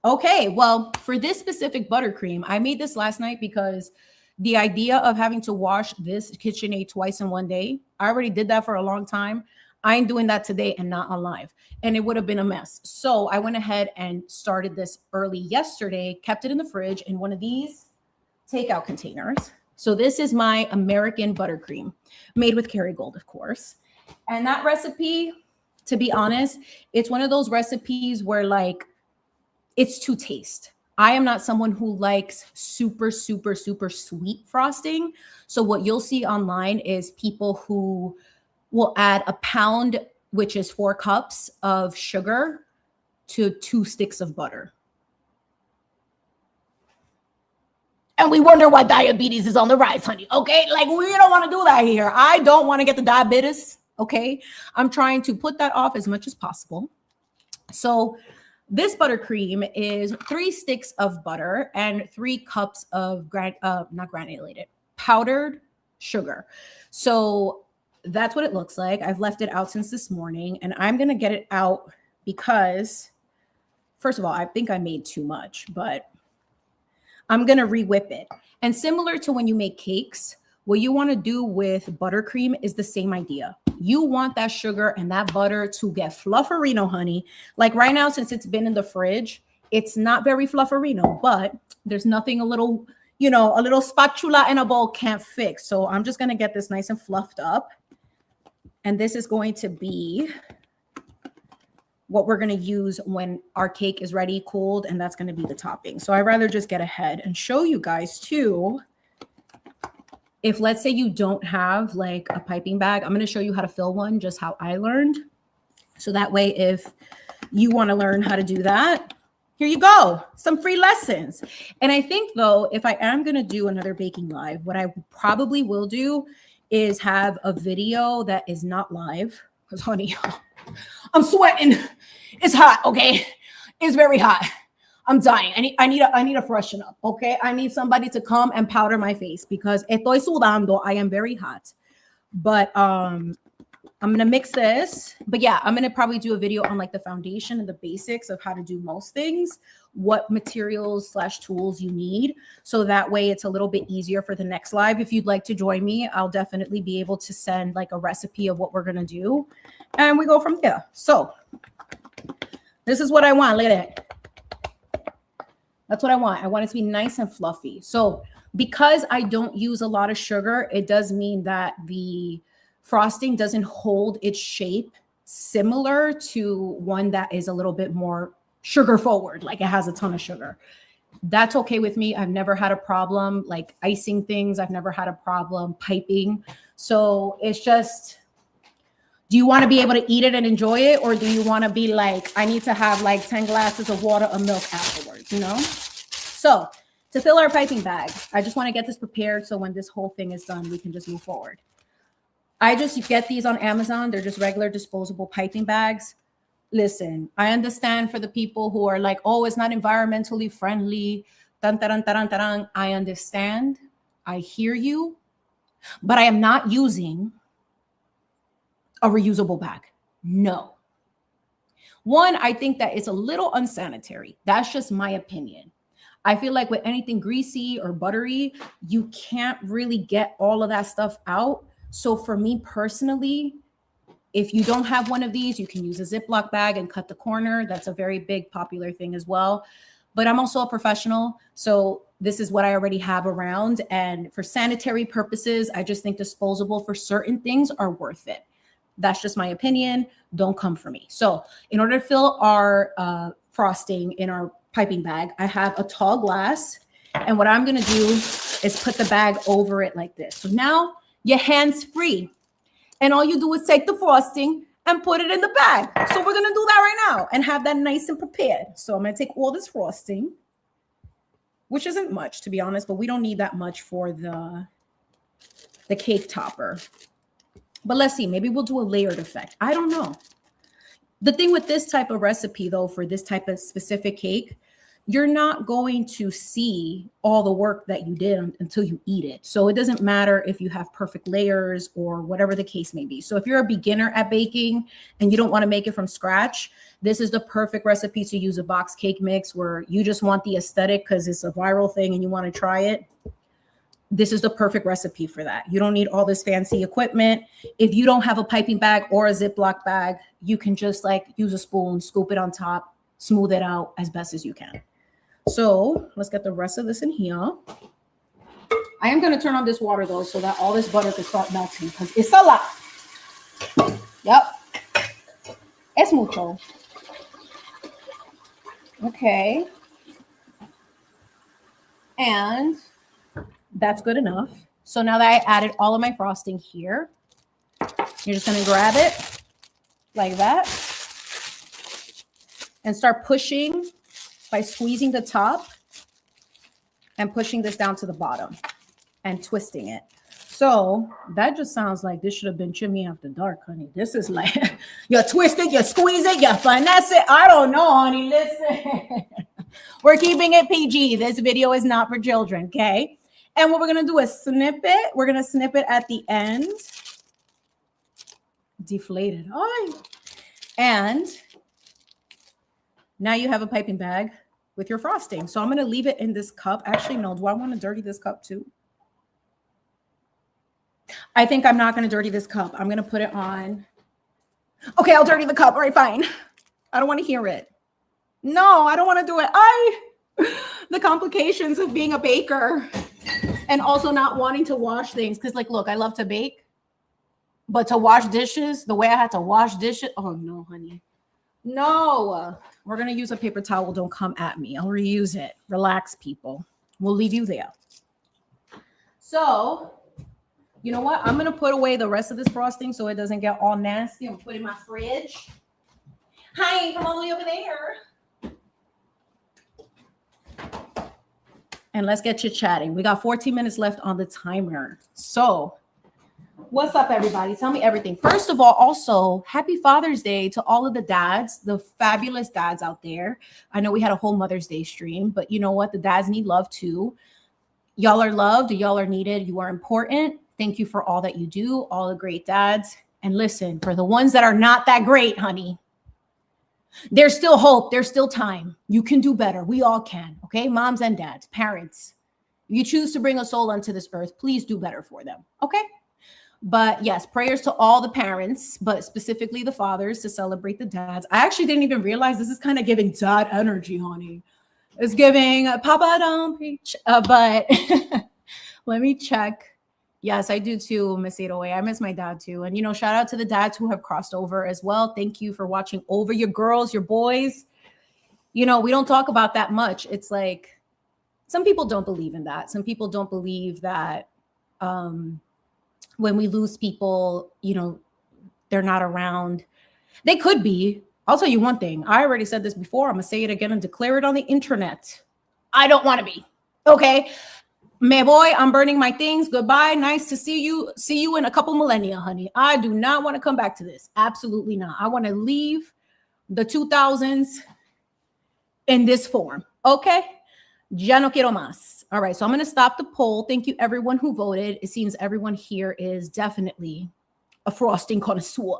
Okay, well, for this specific buttercream, I made this last night because the idea of having to wash this KitchenAid twice in one day, I already did that for a long time. I ain't doing that today and not on live. And it would have been a mess. So I went ahead and started this early yesterday, kept it in the fridge in one of these takeout containers. So this is my American buttercream made with Kerrygold, of course. And that recipe, to be honest, it's one of those recipes where like, it's to taste. I am not someone who likes super, super, super sweet frosting. So what you'll see online is people who will add a pound, which is 4 cups of sugar, to 2 sticks of butter. And we wonder why diabetes is on the rise, honey. Okay, like we don't want to do that here. I don't want to get the diabetes. Okay, I'm trying to put that off as much as possible. So this buttercream is 3 sticks of butter and 3 cups of not granulated, powdered sugar. So that's what it looks like. I've left it out since this morning, and I'm going to get it out because, first of all, I think I made too much, but I'm going to re-whip it. And similar to when you make cakes, what you want to do with buttercream is the same idea. You want that sugar and that butter to get flufferino, honey. Like right now, since it's been in the fridge, it's not very flufferino, but there's nothing a little, you know, a little spatula in a bowl can't fix. So I'm just going to get this nice and fluffed up. And this is going to be what we're going to use when our cake is ready, cooled, and that's going to be the topping. So I'd rather just get ahead and show you guys too if let's say you don't have like a piping bag, I'm going to show you how to fill one, just how I learned. So that way, if you want to learn how to do that, here you go, some free lessons. And I think though, if I am going to do another baking live, what I probably will do is have a video that is not live, because honey, I'm sweating. It's hot. Okay. It's very hot. I'm dying. I need a freshen up. Okay. I need somebody to come and powder my face because estoy sudando. I am very hot, but, I'm going to mix this, but yeah, I'm going to probably do a video on like the foundation and the basics of how to do most things, what materials / tools you need. So that way it's a little bit easier for the next live. If you'd like to join me, I'll definitely be able to send like a recipe of what we're going to do. And we go from there. So this is what I want. Look at that. That's what I want. I want it to be nice and fluffy. So because I don't use a lot of sugar, it does mean that the frosting doesn't hold its shape similar to one that is a little bit more sugar forward, like it has a ton of sugar. That's okay with me. I've never had a problem like icing things. I've never had a problem piping. So it's just, do you want to be able to eat it and enjoy it? Or do you want to be like, I need to have like 10 glasses of water or milk afterwards, you know? So to fill our piping bag, I just want to get this prepared. So when this whole thing is done, we can just move forward. I just get these on Amazon. They're just regular disposable piping bags. Listen, I understand for the people who are like, oh, it's not environmentally friendly. Tan, taran, taran, taran. I understand. I hear you. But I am not using a reusable bag. No. One, I think that it's a little unsanitary. That's just my opinion. I feel like with anything greasy or buttery, you can't really get all of that stuff out. So for me personally, if you don't have one of these, you can use a Ziploc bag and cut the corner. That's a very big popular thing as well. But I'm also a professional. So this is what I already have around. And for sanitary purposes, I just think disposable for certain things are worth it. That's just my opinion. Don't come for me. So in order to fill our frosting in our piping bag, I have a tall glass. And what I'm going to do is put the bag over it like this. So now your hands free. And all you do is take the frosting and put it in the bag. So we're going to do that right now and have that nice and prepared. So I'm going to take all this frosting, which isn't much, to be honest, but we don't need that much for the cake topper. But let's see, maybe we'll do a layered effect. I don't know. The thing with this type of recipe, though, for this type of specific cake, you're not going to see all the work that you did until you eat it. So it doesn't matter if you have perfect layers or whatever the case may be. So if you're a beginner at baking and you don't want to make it from scratch, this is the perfect recipe to use a box cake mix where you just want the aesthetic because it's a viral thing and you want to try it. This is the perfect recipe for that. You don't need all this fancy equipment. If you don't have a piping bag or a Ziploc bag, you can just like use a spoon, scoop it on top, smooth it out as best as you can. So let's get the rest of this in here. I am going to turn on this water though, so that all this butter can start melting because it's a lot. Yep. Es mucho. Okay. And that's good enough. So now that I added all of my frosting here, you're just going to grab it like that and start pushing by squeezing the top and pushing this down to the bottom and twisting it. So that just sounds like this should have been Chimi After Dark, honey. This is like, you twist it, you squeeze it, you finesse it. I don't know, honey. Listen, we're keeping it PG. This video is not for children, okay? And what we're going to do is snip it. We're going to snip it at the end. Deflated. All right. And now you have a piping bag with your frosting. So I'm going to leave it in this cup. Actually, no. Do I want to dirty this cup too? I think I'm not going to dirty this cup. I'm going to put it on. Okay, I'll dirty the cup. All right, fine. I don't want to hear it. No, I don't want to do it. The complications of being a baker and also not wanting to wash things. Because, like, look, I love to bake. But to wash dishes, the way I had to wash dishes. Oh, no, honey. No. We're going to use a paper towel. Don't come at me. I'll reuse it. Relax, people. We'll leave you there. So You know what? I'm going to put away the rest of this frosting so it doesn't get all nasty. I'm going to put it in my fridge. Hi, come all the way over there. And let's get chit-chatting. We got 14 minutes left on the timer. So what's up, everybody? Tell me everything. First of all, also, happy Father's Day to all of the dads, the fabulous dads out there. I know we had a whole Mother's Day stream, but you know what? The dads need love too. Y'all are loved. Y'all are needed. You are important. Thank you for all that you do, all the great dads. And listen, for the ones that are not that great, honey, there's still hope. There's still time. You can do better. We all can. Okay, moms and dads, parents. If you choose to bring a soul onto this earth, please do better for them. Okay. But yes, prayers to all the parents, but specifically the fathers to celebrate the dads. I actually didn't even realize this is kind of giving dad energy, honey. It's giving Papa don't preach. But let me check. Yes, I do too, Miss 808. I miss my dad too. And, you know, shout out to the dads who have crossed over as well. Thank you for watching over your girls, your boys. You know, we don't talk about that much. It's like some people don't believe in that. Some people don't believe that when we lose people, you know, they're not around. They could be. I'll tell you one thing. I already said this before. I'm going to say it again and declare it on the internet. I don't want to be. Okay. Me boy, I'm burning my things. Goodbye. Nice to see you. See you in a couple millennia, honey. I do not want to come back to this. Absolutely not. I want to leave the 2000s in this form. Okay. Ya no quiero más. All right. So I'm going to stop the poll. Thank you, everyone who voted. It seems everyone here is definitely a frosting connoisseur.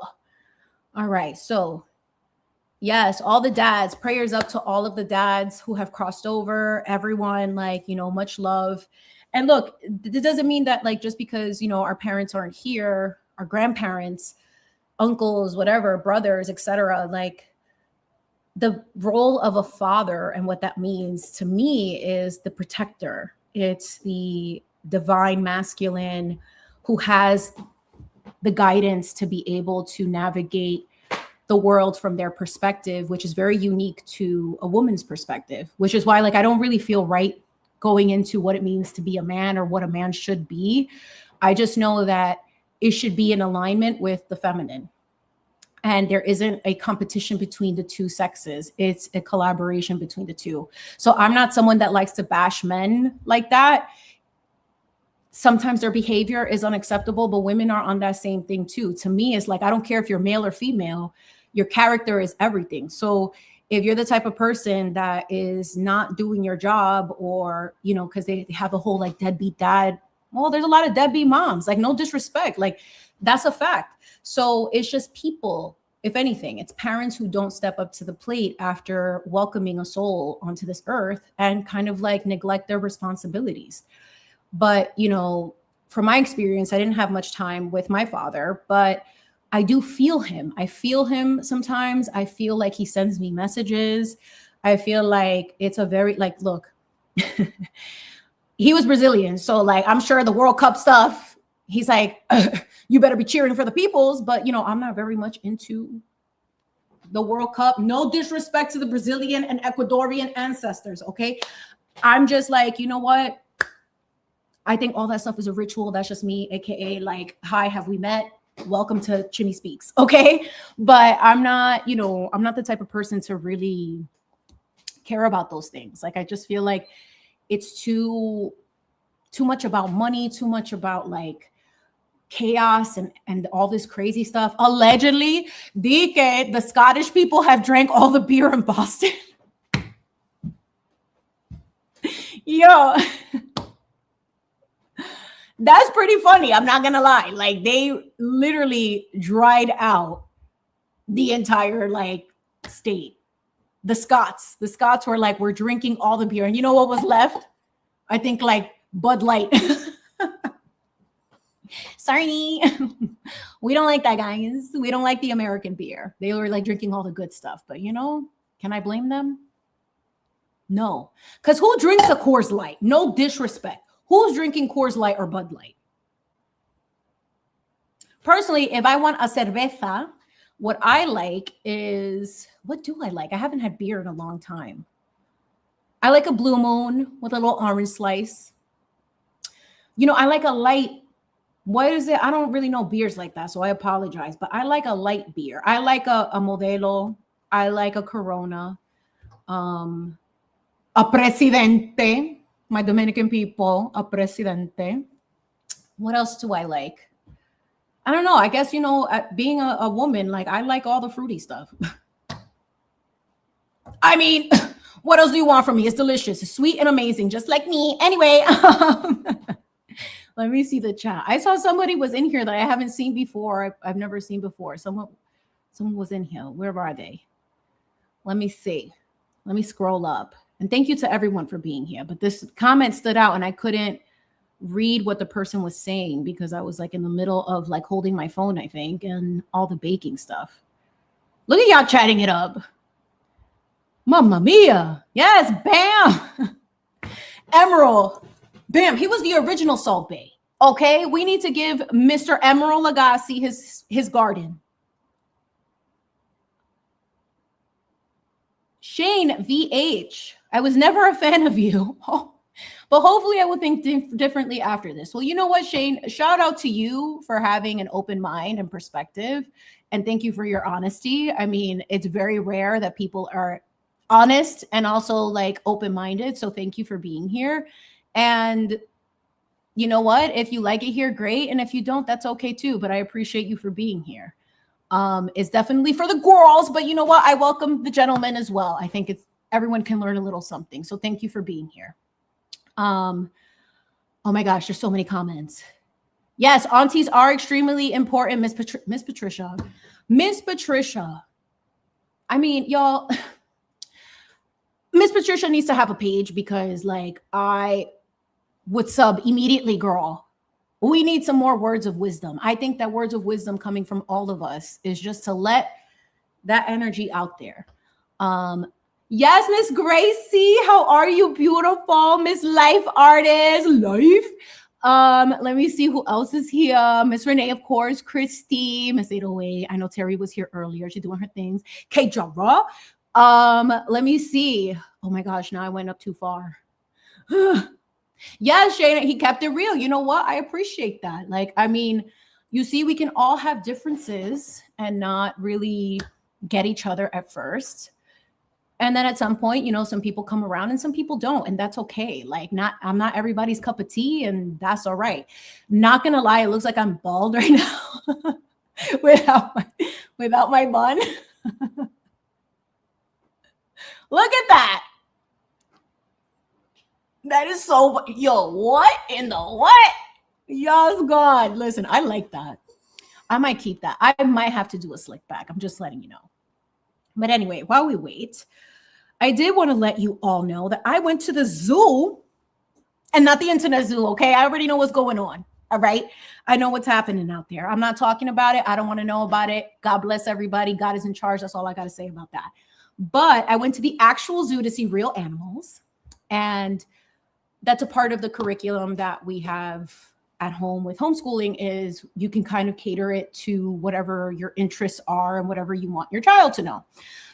All right. So yes, all the dads, prayers up to all of the dads who have crossed over, everyone, like, you know, much love. And look, it doesn't mean that like, just because, you know, our parents aren't here, our grandparents, uncles, whatever, brothers, etc. Like the role of a father and what that means to me is the protector. It's the divine masculine who has the guidance to be able to navigate the world from their perspective, which is very unique to a woman's perspective, which is why like I don't really feel right going into what it means to be a man or what a man should be. I just know that it should be in alignment with the feminine. And there isn't a competition between the two sexes. It's a collaboration between the two. So I'm not someone that likes to bash men like that. Sometimes their behavior is unacceptable, but women are on that same thing too. To me, it's like, I don't care if you're male or female, your character is everything. So if you're the type of person that is not doing your job or, you know, because they have the whole like deadbeat dad, well, there's a lot of deadbeat moms, like no disrespect, like that's a fact. So it's just people, if anything, it's parents who don't step up to the plate after welcoming a soul onto this earth and kind of like neglect their responsibilities. But, you know, from my experience, I didn't have much time with my father, but I do feel him. I feel him sometimes. I feel like he sends me messages. I feel like it's a very, like, look, he was Brazilian. So like, I'm sure the World Cup stuff, he's like, you better be cheering for the peoples. But, you know, I'm not very much into the World Cup. No disrespect to the Brazilian and Ecuadorian ancestors. Okay. I'm just like, you know what? I think all that stuff is a ritual. That's just me, AKA like, hi, have we met? Welcome to Chimi Speaks. Okay. But I'm not, you know, I'm not the type of person to really care about those things. Like, I just feel like it's too much about money, too much about like chaos and all this crazy stuff. Allegedly, DK, the Scottish people have drank all the beer in Boston. Yo. That's pretty funny. I'm not going to lie. Like they literally dried out the entire like state. The Scots were like, we're drinking all the beer. And you know what was left? I think like Bud Light. Sorry. We don't like that, guys. We don't like the American beer. They were like drinking all the good stuff. But you know, can I blame them? No. Because who drinks a Coors Light? No disrespect. Who's drinking Coors Light or Bud Light? Personally, if I want a cerveza, what I like is, what do I like? I haven't had beer in a long time. I like a Blue Moon with a little orange slice. You know, I like a light what is it? I don't really know beers like that, so I apologize. But I like a light beer. I like a Modelo. I like a Corona. A Presidente. My Dominican people, a Presidente. What else do I like? I don't know. I guess, you know, being a woman, like I like all the fruity stuff. I mean, what else do you want from me? It's delicious. It's sweet and amazing, just like me. Anyway, let me see the chat. I saw somebody was in here that I haven't seen before. I've never seen before. Someone was in here. Where are they? Let me see. Let me scroll up. And thank you to everyone for being here. But this comment stood out and I couldn't read what the person was saying because I was like in the middle of like holding my phone, I think, and all the baking stuff. Look at y'all chatting it up. Mamma mia. Yes, bam. Emerald. Bam. He was the original Salt Bae. Okay. We need to give Mr. Emerald Lagasse his garden. Shane VH. I was never a fan of you. But hopefully I will think differently after this. Well, you know what, Shane? Shout out to you for having an open mind and perspective. And thank you for your honesty. I mean, it's very rare that people are honest and also like open-minded. So thank you for being here. And you know what? If you like it here, great. And if you don't, that's okay too. But I appreciate you for being here. It's definitely for the girls, but you know what? I welcome the gentlemen as well. I think everyone can learn a little something. So thank you for being here. Oh my gosh, there's so many comments. Yes, aunties are extremely important, Miss Patricia. Miss Patricia. I mean, y'all, Miss Patricia needs to have a page because like I would sub immediately, girl. We need some more words of wisdom. I think that words of wisdom coming from all of us is just to let that energy out there. Yes, Miss Gracie, how are you? Beautiful, Miss Life Artist, life. Let me see who else is here. Miss Renee, of course, Christy, Miss 808. I know Terry was here earlier. She's doing her things. Kate Jara. Let me see. Oh my gosh, now I went up too far. Yeah, Shane, he kept it real. You know what? I appreciate that. Like, I mean, you see, we can all have differences and not really get each other at first. And then at some point, you know, some people come around and some people don't. And that's okay. Like, I'm not everybody's cup of tea, and that's all right. Not gonna lie, it looks like I'm bald right now without my bun. Look at that. That is so, yo, what in the what? Y'all's gone. Listen, I like that. I might keep that. I might have to do a slick back. I'm just letting you know. But anyway, while we wait, I did want to let you all know that I went to the zoo, and not the internet zoo, okay? I already know what's going on, all right? I know what's happening out there. I'm not talking about it. I don't want to know about it. God bless everybody. God is in charge. That's all I got to say about that. But I went to the actual zoo to see real animals, and that's a part of the curriculum that we have at home with homeschooling is you can kind of cater it to whatever your interests are and whatever you want your child to know.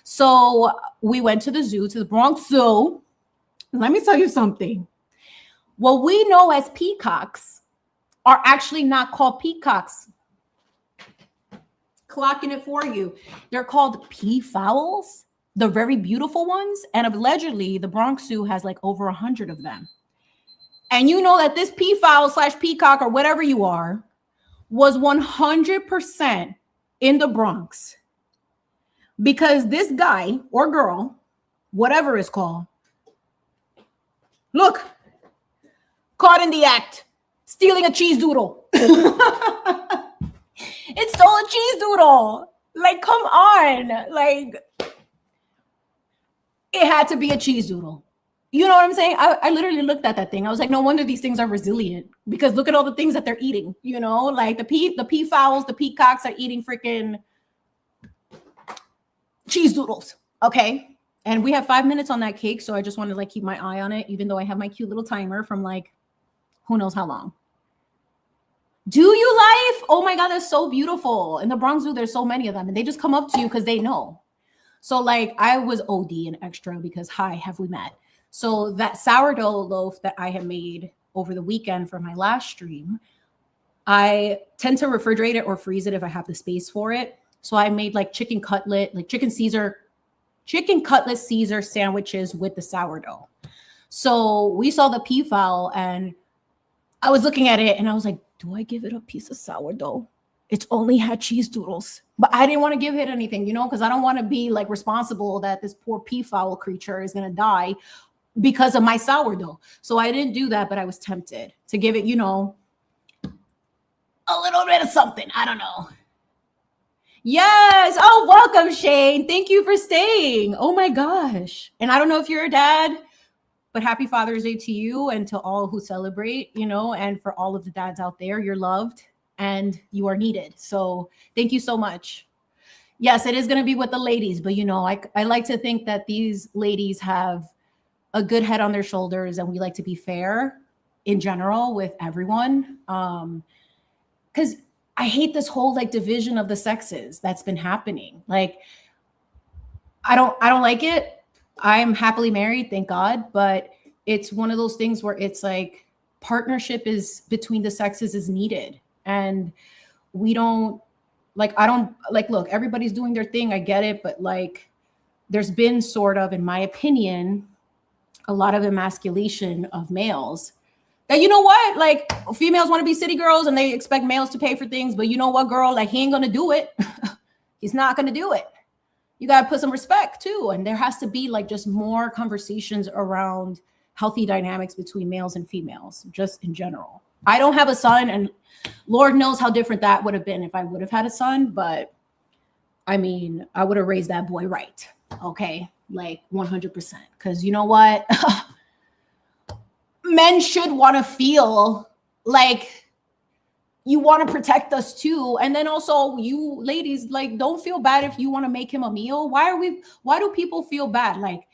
So we went to the zoo, to the Bronx Zoo. Let me tell you something. What we know as peacocks are actually not called peacocks. Clocking it for you. They're called peafowls, the very beautiful ones. And allegedly, the Bronx Zoo has like over 100 of them. And you know that this peafowl / peacock or whatever you are was 100% in the Bronx. Because this guy or girl, whatever it's called, look, caught in the act, stealing a cheese doodle. It stole a cheese doodle. Like, come on. Like, it had to be a cheese doodle. You know what I'm saying? I literally looked at that thing. I was like, no wonder these things are resilient because look at all the things that they're eating. You know, like the peafowls, the peacocks are eating freaking cheese doodles. Okay. And we have 5 minutes on that cake. So I just want to like keep my eye on it, even though I have my cute little timer from like, who knows how long. Do you life? Oh my God, that's so beautiful. In the Bronx Zoo, there's so many of them and they just come up to you because they know. So like I was OD and extra because hi, have we met? So that sourdough loaf that I had made over the weekend for my last stream, I tend to refrigerate it or freeze it if I have the space for it. So I made like chicken cutlet, like chicken cutlet Caesar sandwiches with the sourdough. So we saw the peafowl and I was looking at it and I was like, do I give it a piece of sourdough? It's only had cheese doodles, but I didn't want to give it anything, because I don't want to be like responsible that this poor peafowl creature is going to die because of my sourdough. So I didn't do that, but I was tempted to give it, a little bit of something. I don't know. Yes. Oh, welcome, Shane. Thank you for staying. Oh my gosh. And I don't know if you're a dad, but happy Father's Day to you and to all who celebrate, and for all of the dads out there, you're loved and you are needed. So thank you so much. Yes, it is going to be with the ladies, but I like to think that these ladies have a good head on their shoulders and we like to be fair in general with everyone. Because I hate this whole like division of the sexes that's been happening. Like, I don't like it. I'm happily married, thank God. But it's one of those things where it's like partnership is between the sexes is needed. And we don't like, I don't like, look, everybody's doing their thing. I get it. But like, there's been sort of, in my opinion, a lot of emasculation of males. That, you know what, like females want to be city girls and they expect males to pay for things. But you know what, girl, like he ain't going to do it. He's not going to do it. You got to put some respect too. And there has to be like just more conversations around healthy dynamics between males and females, just in general. I don't have a son and Lord knows how different that would have been if I would have had a son. But I mean, I would have raised that boy right. Okay. Like 100%. Because you know what? Men should want to feel like you want to protect us too. And then also you ladies, like, don't feel bad if you want to make him a meal. Why do people feel bad? Like,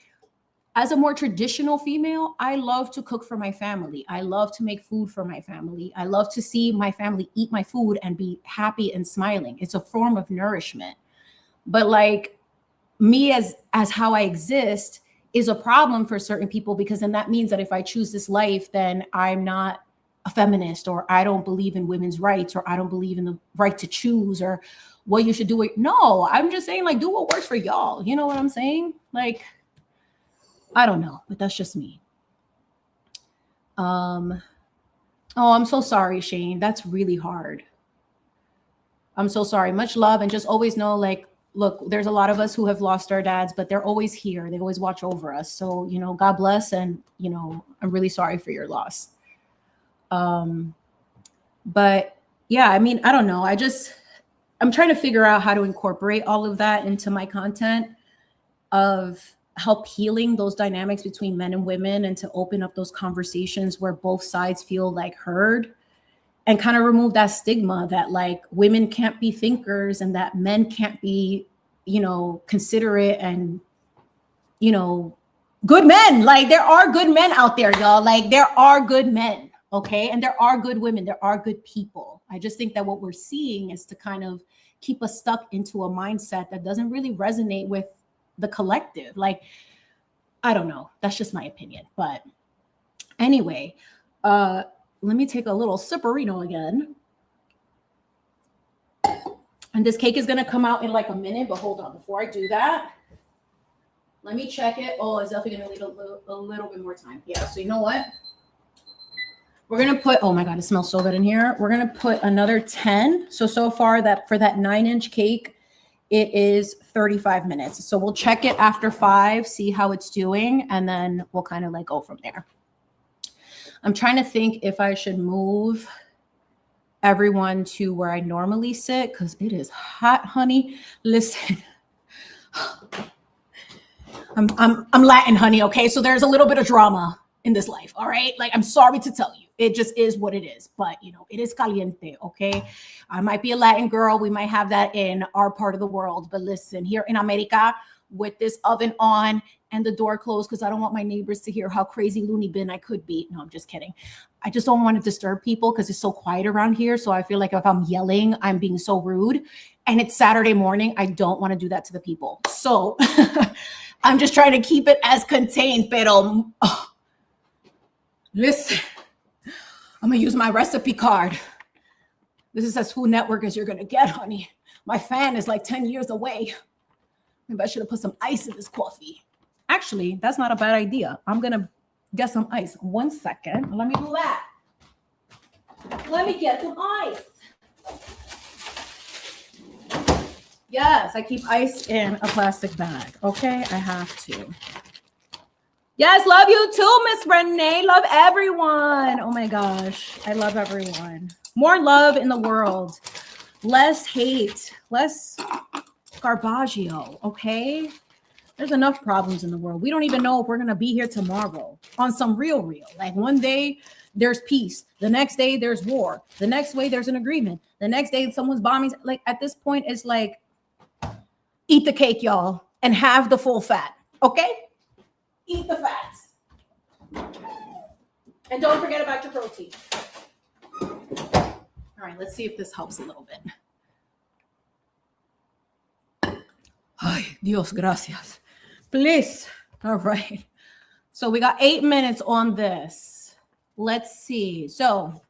as a more traditional female, I love to cook for my family. I love to make food for my family. I love to see my family eat my food and be happy and smiling. It's a form of nourishment. But like me as how I exist is a problem for certain people, because then that means that if I choose this life, then I'm not a feminist, or I don't believe in women's rights, or I don't believe in the right to choose, or what you should do. No, I'm just saying, like, do what works for y'all. You know what I'm saying? Like, I don't know, but that's just me. Oh, I'm so sorry, Shane. That's really hard. I'm so sorry. Much love. And just always know, like, look, there's a lot of us who have lost our dads, but they're always here. They always watch over us. So, God bless. And, I'm really sorry for your loss. But yeah, I mean, I don't know. I'm trying to figure out how to incorporate all of that into my content, of help healing those dynamics between men and women, and to open up those conversations where both sides feel like heard, and kind of remove that stigma that like women can't be thinkers and that men can't be, considerate and, good men. Like, there are good men out there, y'all. Like, there are good men. Okay. And there are good women. There are good people. I just think that what we're seeing is to kind of keep us stuck into a mindset that doesn't really resonate with the collective. Like, I don't know. That's just my opinion. But anyway, let me take a little sipperino again. And this cake is going to come out in like a minute, but hold on. Before I do that, let me check it. Oh, it's definitely going to need a little bit more time. Yeah. So you know what? We're going to put, oh my God, it smells so good in here. We're going to put another 10. So far that for that 9-inch cake, it is 35 minutes. So we'll check it after 5, see how it's doing. And then we'll kind of like go from there. I'm trying to think if I should move everyone to where I normally sit, because it is hot, honey. Listen, I'm Latin, honey. Okay. So there's a little bit of drama in this life. All right. Like, I'm sorry to tell you, it just is what it is, but it is caliente. Okay. I might be a Latin girl. We might have that in our part of the world, but listen, here in America, with this oven on and the door closed, because I don't want my neighbors to hear how crazy loony bin I could be. No, I'm just kidding. I just don't want to disturb people because it's so quiet around here. So I feel like if I'm yelling, I'm being so rude. And it's Saturday morning. I don't want to do that to the people. So I'm just trying to keep it as contained. Pero listen, I'm going to use my recipe card. This is as Food Network as you're going to get, honey. My fan is like 10 years away. Maybe I should have put some ice in this coffee. Actually, that's not a bad idea. I'm going to get some ice. 1 second. Let me do that. Let me get some ice. Yes, I keep ice in a plastic bag. Okay, I have to. Yes, love you too, Miss Renee. Love everyone. Oh my gosh, I love everyone. More love in the world. Less hate. Less garbaggio, okay? There's enough problems in the world. We don't even know if we're going to be here tomorrow on some real. Like one day there's peace. The next day there's war. The next way there's an agreement. The next day someone's bombing. Like at this point, it's like, eat the cake, y'all, and have the full fat, okay? Eat the fats. And don't forget about your protein. All right, let's see if this helps a little bit. Ay, Dios, gracias. Please. All right. So we got 8 minutes on this. Let's see. So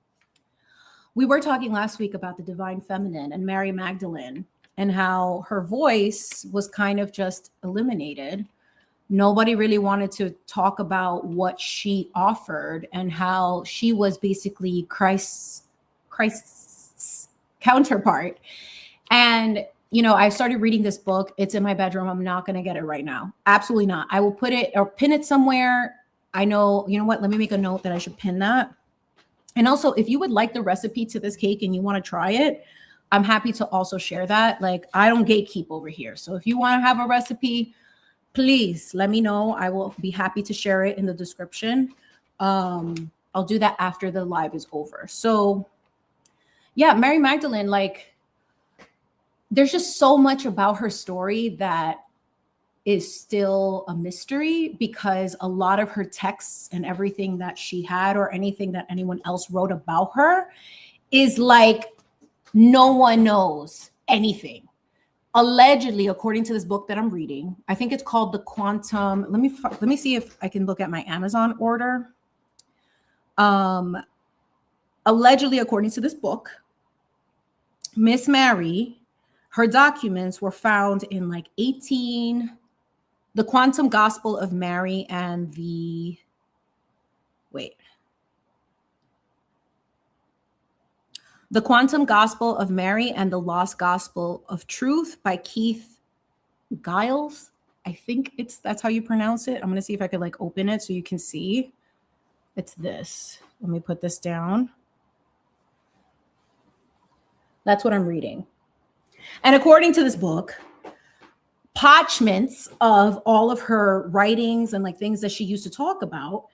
we were talking last week about the divine feminine and Mary Magdalene and how her voice was kind of just eliminated. Nobody really wanted to talk about what she offered and how she was basically Christ's counterpart. And, you know, I started reading this book. It's in my bedroom. I'm not going to get it right now. Absolutely not. I will put it or pin it somewhere. I know, you know what? Let me make a note that I should pin that. And also, if you would like the recipe to this cake and you want to try it, I'm happy to also share that. Like, I don't gatekeep over here. So if you want to have a recipe, please let me know. I will be happy to share it in the description. I'll do that after the live is over. So yeah, Mary Magdalene, like, there's just so much about her story that is still a mystery because a lot of her texts and everything that she had or anything that anyone else wrote about her is like, no one knows anything. Allegedly, according to this book that I'm reading, I think it's called The Quantum. Let me see if I can look at my Amazon order. Allegedly, according to this book, Miss Mary, her documents were found in like the Quantum Gospel of Mary and the Quantum Gospel of Mary and the Lost Gospel of Truth by kiiiii. I think that's how you pronounce it. I'm going to see if I could like open it so you can see. It's this. Let me put this down. That's what I'm reading. And according to this book, parchments of all of her writings and like things that she used to talk about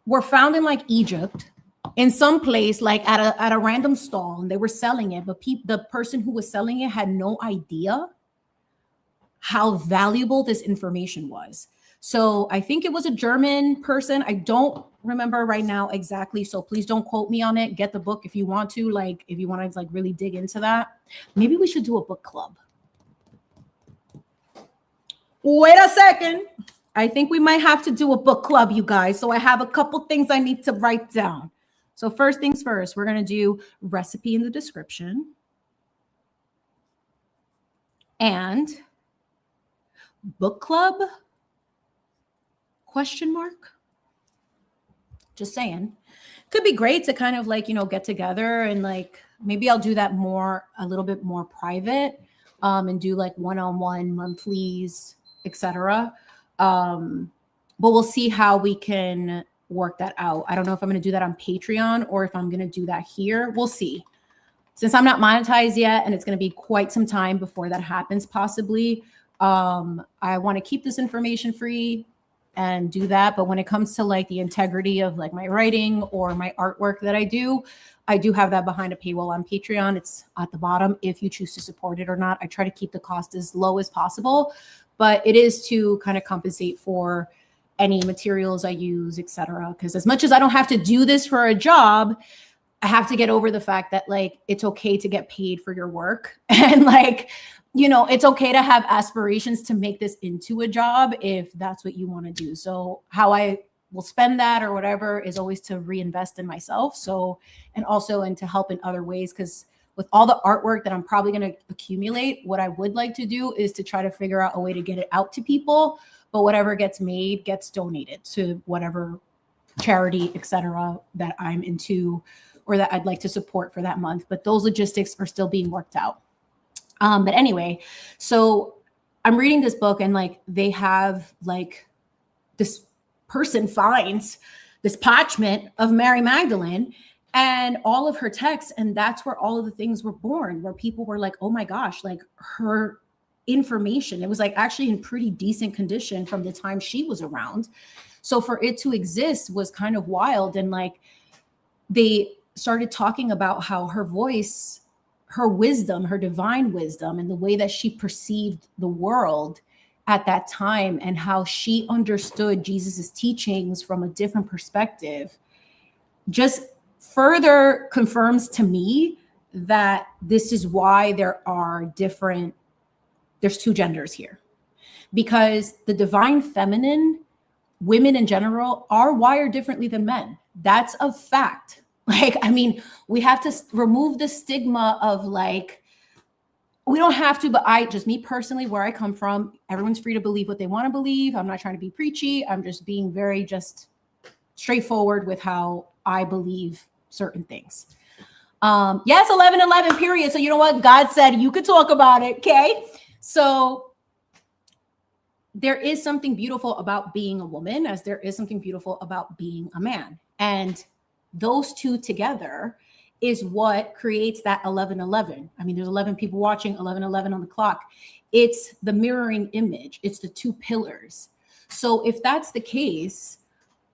were found in like Egypt, in some place, like at a random stall, and they were selling it. But the person who was selling it had no idea how valuable this information was. So I think it was a German person. I don't remember right now exactly. So please don't quote me on it. Get the book if you want to, like, if you want to like really dig into that. Maybe we should do a book club. Wait a second. I think we might have to do a book club, you guys. So I have a couple things I need to write down. So first things first, we're going to do recipe in the description and book club ? Just saying. Could be great to kind of like, you know, get together and like, maybe I'll do that a little bit more private and do like one-on-one monthlies, etc. But we'll see how we can work that out. I don't know if I'm going to do that on Patreon or if I'm going to do that here. We'll see. Since I'm not monetized yet and it's going to be quite some time before that happens, possibly, I want to keep this information free and do that. But when it comes to like the integrity of like my writing or my artwork that I do have that behind a paywall on Patreon. It's at the bottom if you choose to support it or not. I try to keep the cost as low as possible, but it is to kind of compensate for any materials I use, etc. Because as much as I don't have to do this for a job, I have to get over the fact that like it's okay to get paid for your work. And like, you know, it's okay to have aspirations to make this into a job if that's what you want to do. So how I will spend that or whatever is always to reinvest in myself. So, and also and to help in other ways, because with all the artwork that I'm probably going to accumulate, what I would like to do is to try to figure out a way to get it out to people. But whatever gets made gets donated to whatever charity, etc., that I'm into or that I'd like to support for that month. But those logistics are still being worked out. But anyway, so I'm reading this book, and like they have like this person finds this parchment of Mary Magdalene and all of her texts. And that's where all of the things were born, where people were like, oh my gosh, like her information, it was like actually in pretty decent condition from the time she was around. So for it to exist was kind of wild. And like they started talking about how her voice, her wisdom, her divine wisdom, and the way that she perceived the world at that time, and how she understood Jesus's teachings from a different perspective, just further confirms to me that this is why there's two genders here. Because the divine feminine, women in general, are wired differently than men. That's a fact. Like, I mean, we have to remove the stigma of like, we don't have to, but me personally, where I come from, everyone's free to believe what they want to believe. I'm not trying to be preachy. I'm just being very just straightforward with how I believe certain things. Yes, 11:11 period. So you know what? God said you could talk about it. Okay. So there is something beautiful about being a woman, as there is something beautiful about being a man. And those two together is what creates that 11:11. I mean, there's 11 people watching, 11:11 on the clock. It's the mirroring image. It's the two pillars. So if that's the case,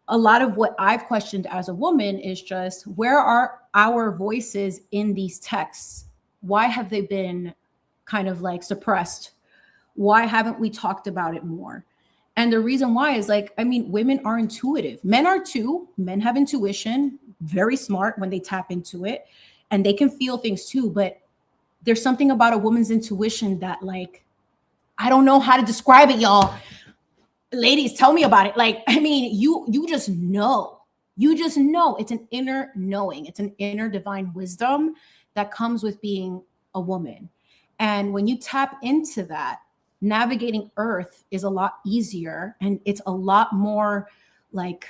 a lot of what I've questioned as a woman is just, where are our voices in these texts? Why have they been kind of like suppressed? Why haven't we talked about it more? And the reason why is like, I mean, women are intuitive. Men are too. Men have intuition, very smart when they tap into it, and they can feel things too. But there's something about a woman's intuition that, like, I don't know how to describe it, y'all. Ladies, tell me about it. Like, I mean, you just know. You just know. It's an inner knowing. It's an inner divine wisdom that comes with being a woman. And when you tap into that, navigating Earth is a lot easier, and it's a lot more like,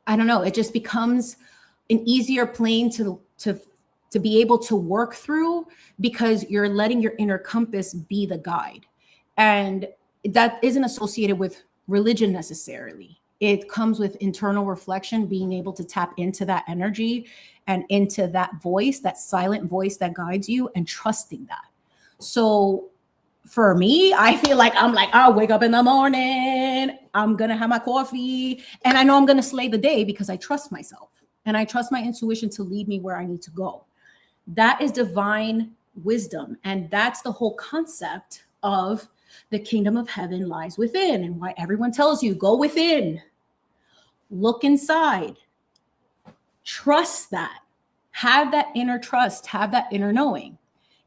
I don't know, it just becomes an easier plane to be able to work through, because you're letting your inner compass be the guide. And that isn't associated with religion necessarily. It comes with internal reflection, being able to tap into that energy and into that voice, that silent voice that guides you, and trusting that. So for me, I feel like I'll wake up in the morning, I'm going to have my coffee, and I know I'm going to slay the day because I trust myself and I trust my intuition to lead me where I need to go. That is divine wisdom. And that's the whole concept of the kingdom of heaven lies within, and why everyone tells you, go within, look inside, trust that, have that inner trust, have that inner knowing.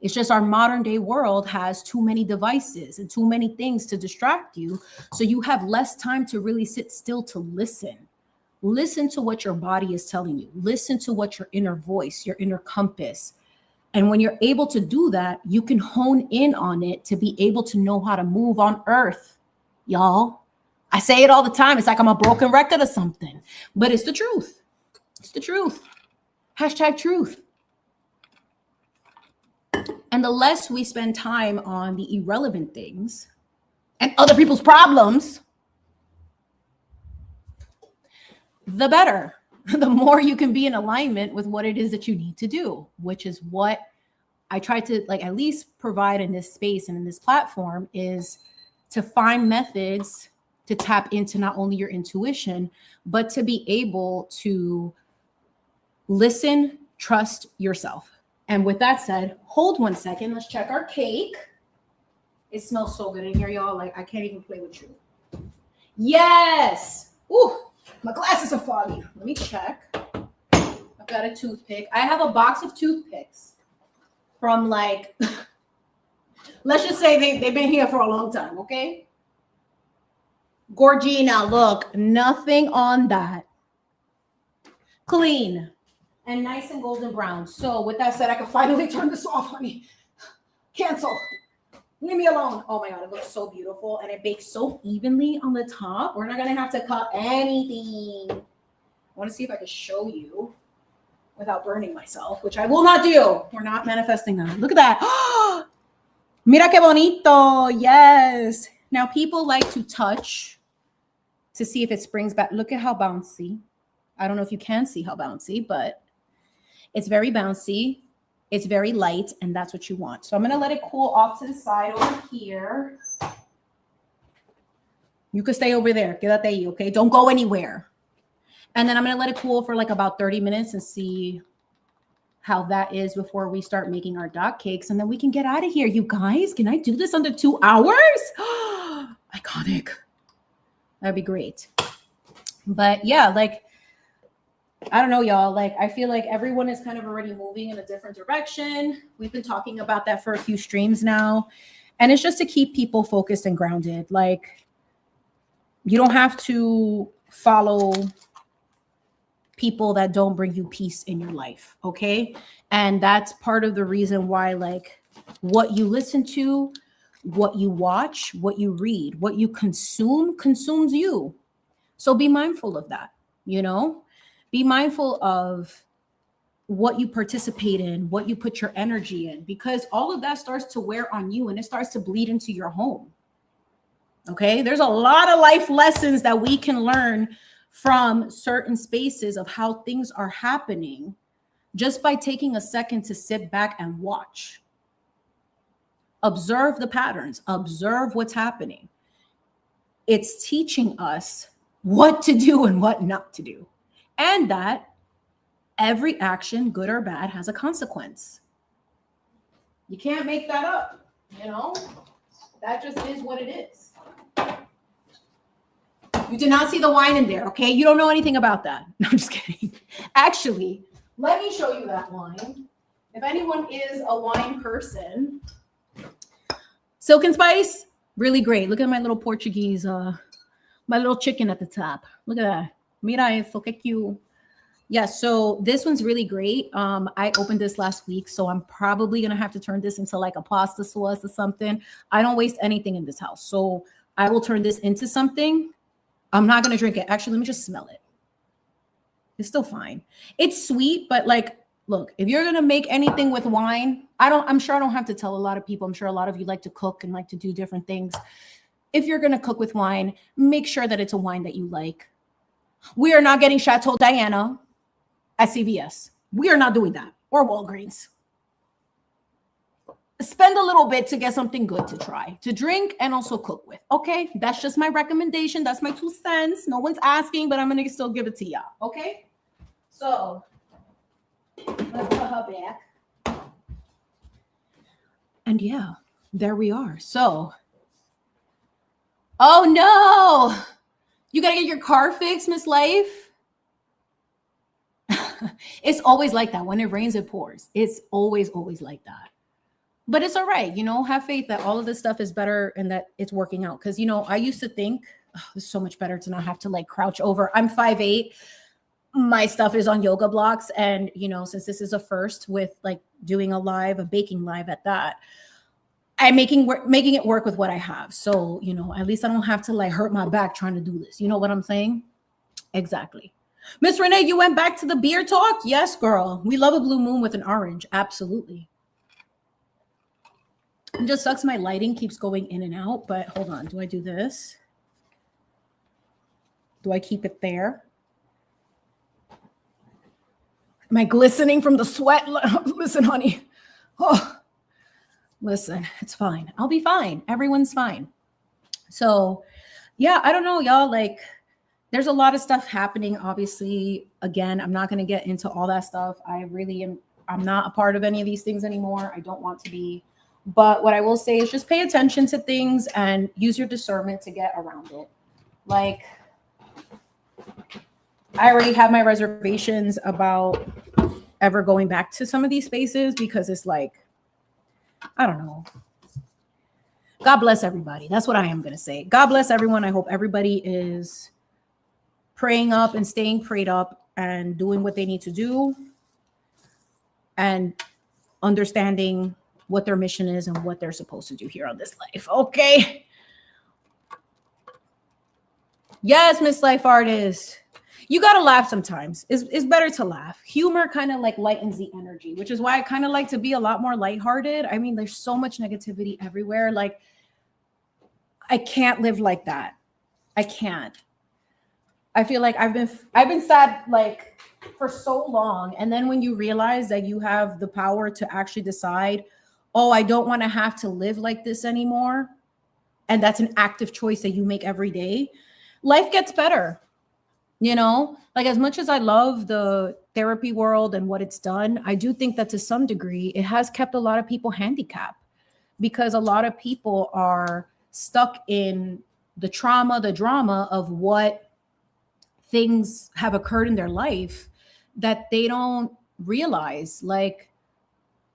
It's just our modern day world has too many devices and too many things to distract you. So you have less time to really sit still to listen. Listen to what your body is telling you. Listen to what your inner voice, your inner compass. And when you're able to do that, you can hone in on it to be able to know how to move on Earth, y'all. I say it all the time. It's like I'm a broken record or something, but it's the truth. It's the truth. Hashtag truth. And the less we spend time on the irrelevant things and other people's problems, the better. The more you can be in alignment with what it is that you need to do, which is what I try to like at least provide in this space and in this platform, is to find methods to tap into not only your intuition, but to be able to listen, trust yourself. And with that said, hold 1 second. Let's check our cake. It smells so good in here, y'all. Like, I can't even play with you. Yes. Ooh, my glasses are foggy. Let me check. I've got a toothpick. I have a box of toothpicks from like, let's just say they've been here for a long time, okay? Gorgina, look, nothing on that. Clean. and nice and golden brown. So with that said, I can finally turn this off, honey. Cancel. Leave me alone. Oh my God, it looks so beautiful. And it bakes so evenly on the top. We're not going to have to cut anything. I want to see if I can show you without burning myself, which I will not do. We're not manifesting that. Look at that. Mira que bonito. Yes. Now people like to touch to see if it springs back. Look at how bouncy. I don't know if you can see how bouncy, but it's very bouncy. It's very light, and that's what you want. So I'm going to let it cool off to the side over here. You can stay over there. Quédate ahí, okay? Don't go anywhere. And then I'm going to let it cool for like about 30 minutes and see how that is before we start making our dot cakes. And then we can get out of here. You guys, can I do this under 2 hours? Iconic. That'd be great. But yeah, like, I don't know, y'all. Like, I feel like everyone is kind of already moving in a different direction. We've been talking about that for a few streams now. And it's just to keep people focused and grounded. Like, you don't have to follow people that don't bring you peace in your life, okay? And that's part of the reason why, like, what you listen to, what you watch, what you read, what you consume consumes you. So be mindful of that, you know? Be mindful of what you participate in, what you put your energy in, because all of that starts to wear on you and it starts to bleed into your home. Okay? There's a lot of life lessons that we can learn from certain spaces of how things are happening just by taking a second to sit back and watch. Observe the patterns, observe what's happening. It's teaching us what to do and what not to do. And that every action, good or bad, has a consequence. You can't make that up, you know? That just is what it is. You did not see the wine in there, okay? You don't know anything about that. No, I'm just kidding. Actually, let me show you that wine. If anyone is a wine person, Silk and Spice, really great. Look at my little Portuguese, my little chicken at the top. Look at that. Mira eso, que cute. Yeah, so this one's really great. I opened this last week, so I'm probably going to have to turn this into like a pasta sauce or something. I don't waste anything in this house, so I will turn this into something. I'm not going to drink it. Actually, let me just smell it. It's still fine. It's sweet, but like, look, if you're going to make anything with wine, I'm sure I don't have to tell a lot of people. I'm sure a lot of you like to cook and like to do different things. If you're going to cook with wine, make sure that it's a wine that you like. We are not getting Chateau Diana at CVS. We are not doing that. Or Walgreens. Spend a little bit to get something good to try, to drink and also cook with. Okay? That's just my recommendation. That's my 2 cents. No one's asking, but I'm going to still give it to y'all. Okay? So, let's put her back. And yeah, there we are. So, oh no! You got to get your car fixed, Miss Life. It's always like that. When it rains, it pours. It's always like that. But it's all right. You know, have faith that all of this stuff is better and that it's working out. Because, you know, I used to think, oh, it's so much better to not have to like crouch over. I'm 5'8". My stuff is on yoga blocks. And, you know, since this is a first with like doing a baking live at that, I'm making it work with what I have. So, you know, at least I don't have to like hurt my back trying to do this. You know what I'm saying? Exactly. Miss Renee, you went back to the beer talk? Yes, girl. We love a blue moon with an orange. Absolutely. It just sucks my lighting keeps going in and out, but hold on. Do I do this? Do I keep it there? Am I glistening from the sweat? Listen, honey. Oh. Listen, it's fine. I'll be fine. Everyone's fine. So, yeah, I don't know, y'all. Like, there's a lot of stuff happening. Obviously, again, I'm not going to get into all that stuff. I'm not a part of any of these things anymore. I don't want to be. But what I will say is just pay attention to things and use your discernment to get around it. Like, I already have my reservations about ever going back to some of these spaces because it's like, I don't know. God bless everybody. That's what I am going to say. God bless everyone. I hope everybody is praying up and staying prayed up and doing what they need to do. and understanding what their mission is and what they're supposed to do here on this life. Okay. Yes, Miss Life Artist. You got to laugh sometimes. It's better to laugh. Humor kind of like lightens the energy, which is why I kind of like to be a lot more lighthearted. I mean, there's so much negativity everywhere. Like, I can't live like that. I can't. I feel like I've been sad like for so long. And then when you realize that you have the power to actually decide, oh, I don't want to have to live like this anymore. And that's an active choice that you make every day. Life gets better. You know, like as much as I love the therapy world and what it's done, I do think that to some degree, it has kept a lot of people handicapped because a lot of people are stuck in the trauma, the drama of what things have occurred in their life that they don't realize. Like,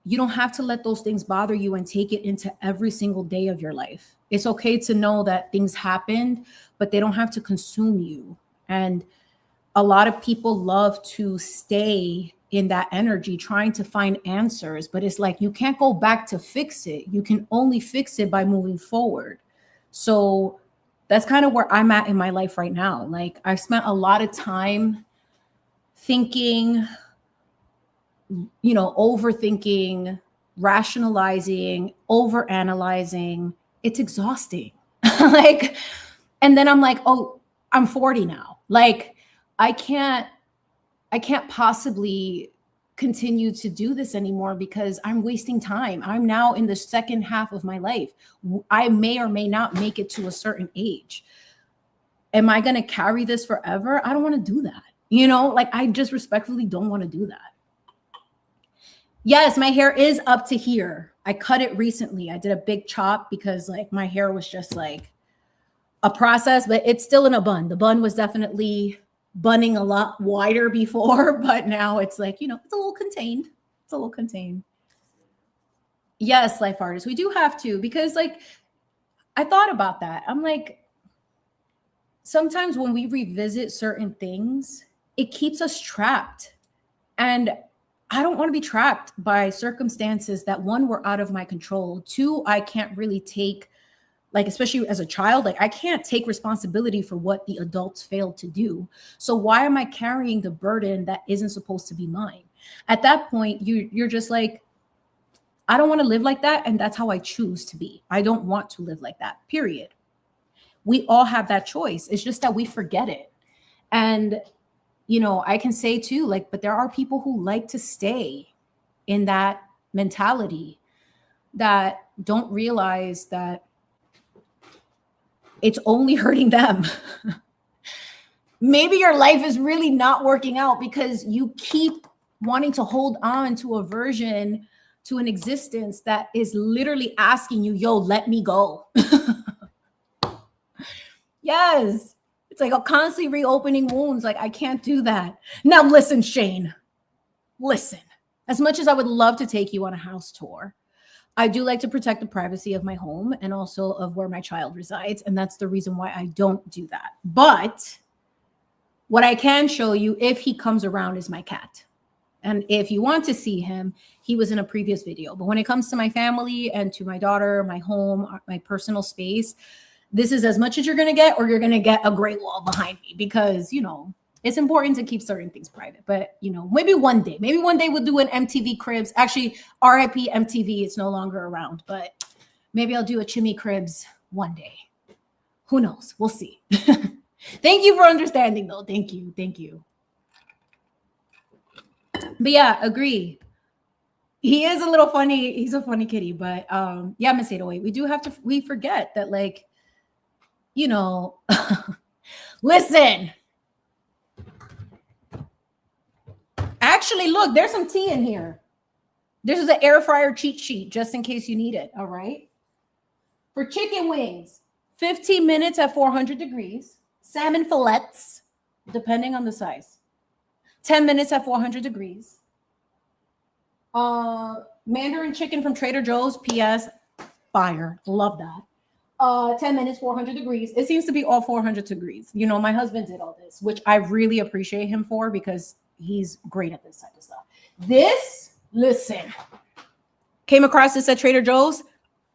you don't have to let those things bother you and take it into every single day of your life. It's okay to know that things happened, but they don't have to consume you. And a lot of people love to stay in that energy trying to find answers, but it's like you can't go back to fix it. You can only fix it by moving forward. So that's kind of where I'm at in my life right now. Like, I've spent a lot of time thinking, you know, overthinking, rationalizing, overanalyzing. It's exhausting. Like, and then I'm like, oh, I'm 40 now. Like, I can't possibly continue to do this anymore because I'm wasting time. I'm now in the second half of my life. I may or may not make it to a certain age. Am I going to carry this forever? I don't want to do that. You know, like, I just respectfully don't want to do that. Yes, my hair is up to here. I cut it recently. I did a big chop because like my hair was just like a process, but it's still in a bun. The bun was definitely bunning a lot wider before, but now it's like, you know, it's a little contained. It's a little contained. Yes, Life Artists, we do have to, because like, I thought about that. I'm like, sometimes when we revisit certain things, it keeps us trapped. And I don't want to be trapped by circumstances that, one, were out of my control. Two, I can't really take, like, especially as a child, like I can't take responsibility for what the adults failed to do. So why am I carrying the burden that isn't supposed to be mine? At that point, you're just like, I don't want to live like that. And that's how I choose to be. I don't want to live like that, period. We all have that choice. It's just that we forget it. And, you know, I can say too, like, but there are people who like to stay in that mentality that don't realize that it's only hurting them. Maybe your life is really not working out because you keep wanting to hold on to a version, to an existence that is literally asking you, yo, let me go. Yes. It's like a constantly reopening wounds. Like, I can't do that. Now, listen, Shane, listen, as much as I would love to take you on a house tour, I do like to protect the privacy of my home and also of where my child resides. And that's the reason why I don't do that. But what I can show you if he comes around is my cat. And if you want to see him, he was in a previous video. But when it comes to my family and to my daughter, my home, my personal space, this is as much as you're going to get, or you're going to get a gray wall behind me because, you know, it's important to keep certain things private. But, you know, maybe one day we'll do an MTV Cribs. Actually, RIP MTV, it's no longer around, but maybe I'll do a Chimi Cribs one day. Who knows? We'll see. Thank you for understanding, though. Thank you. Thank you. But yeah, agree. He is a little funny. He's a funny kitty, but yeah, Miss 808, we do have to, we forget that, like, you know, listen, actually, look, there's some tea in here. This is an air fryer cheat sheet, just in case you need it. All right. For chicken wings, 15 minutes at 400 degrees, salmon fillets, depending on the size, 10 minutes at 400 degrees. Mandarin chicken from Trader Joe's, PS, fire. Love that. 10 minutes, 400 degrees. It seems to be all 400 degrees. You know, my husband did all this, which I really appreciate him for because he's great at this type of stuff. This Listen, came across this at Trader Joe's.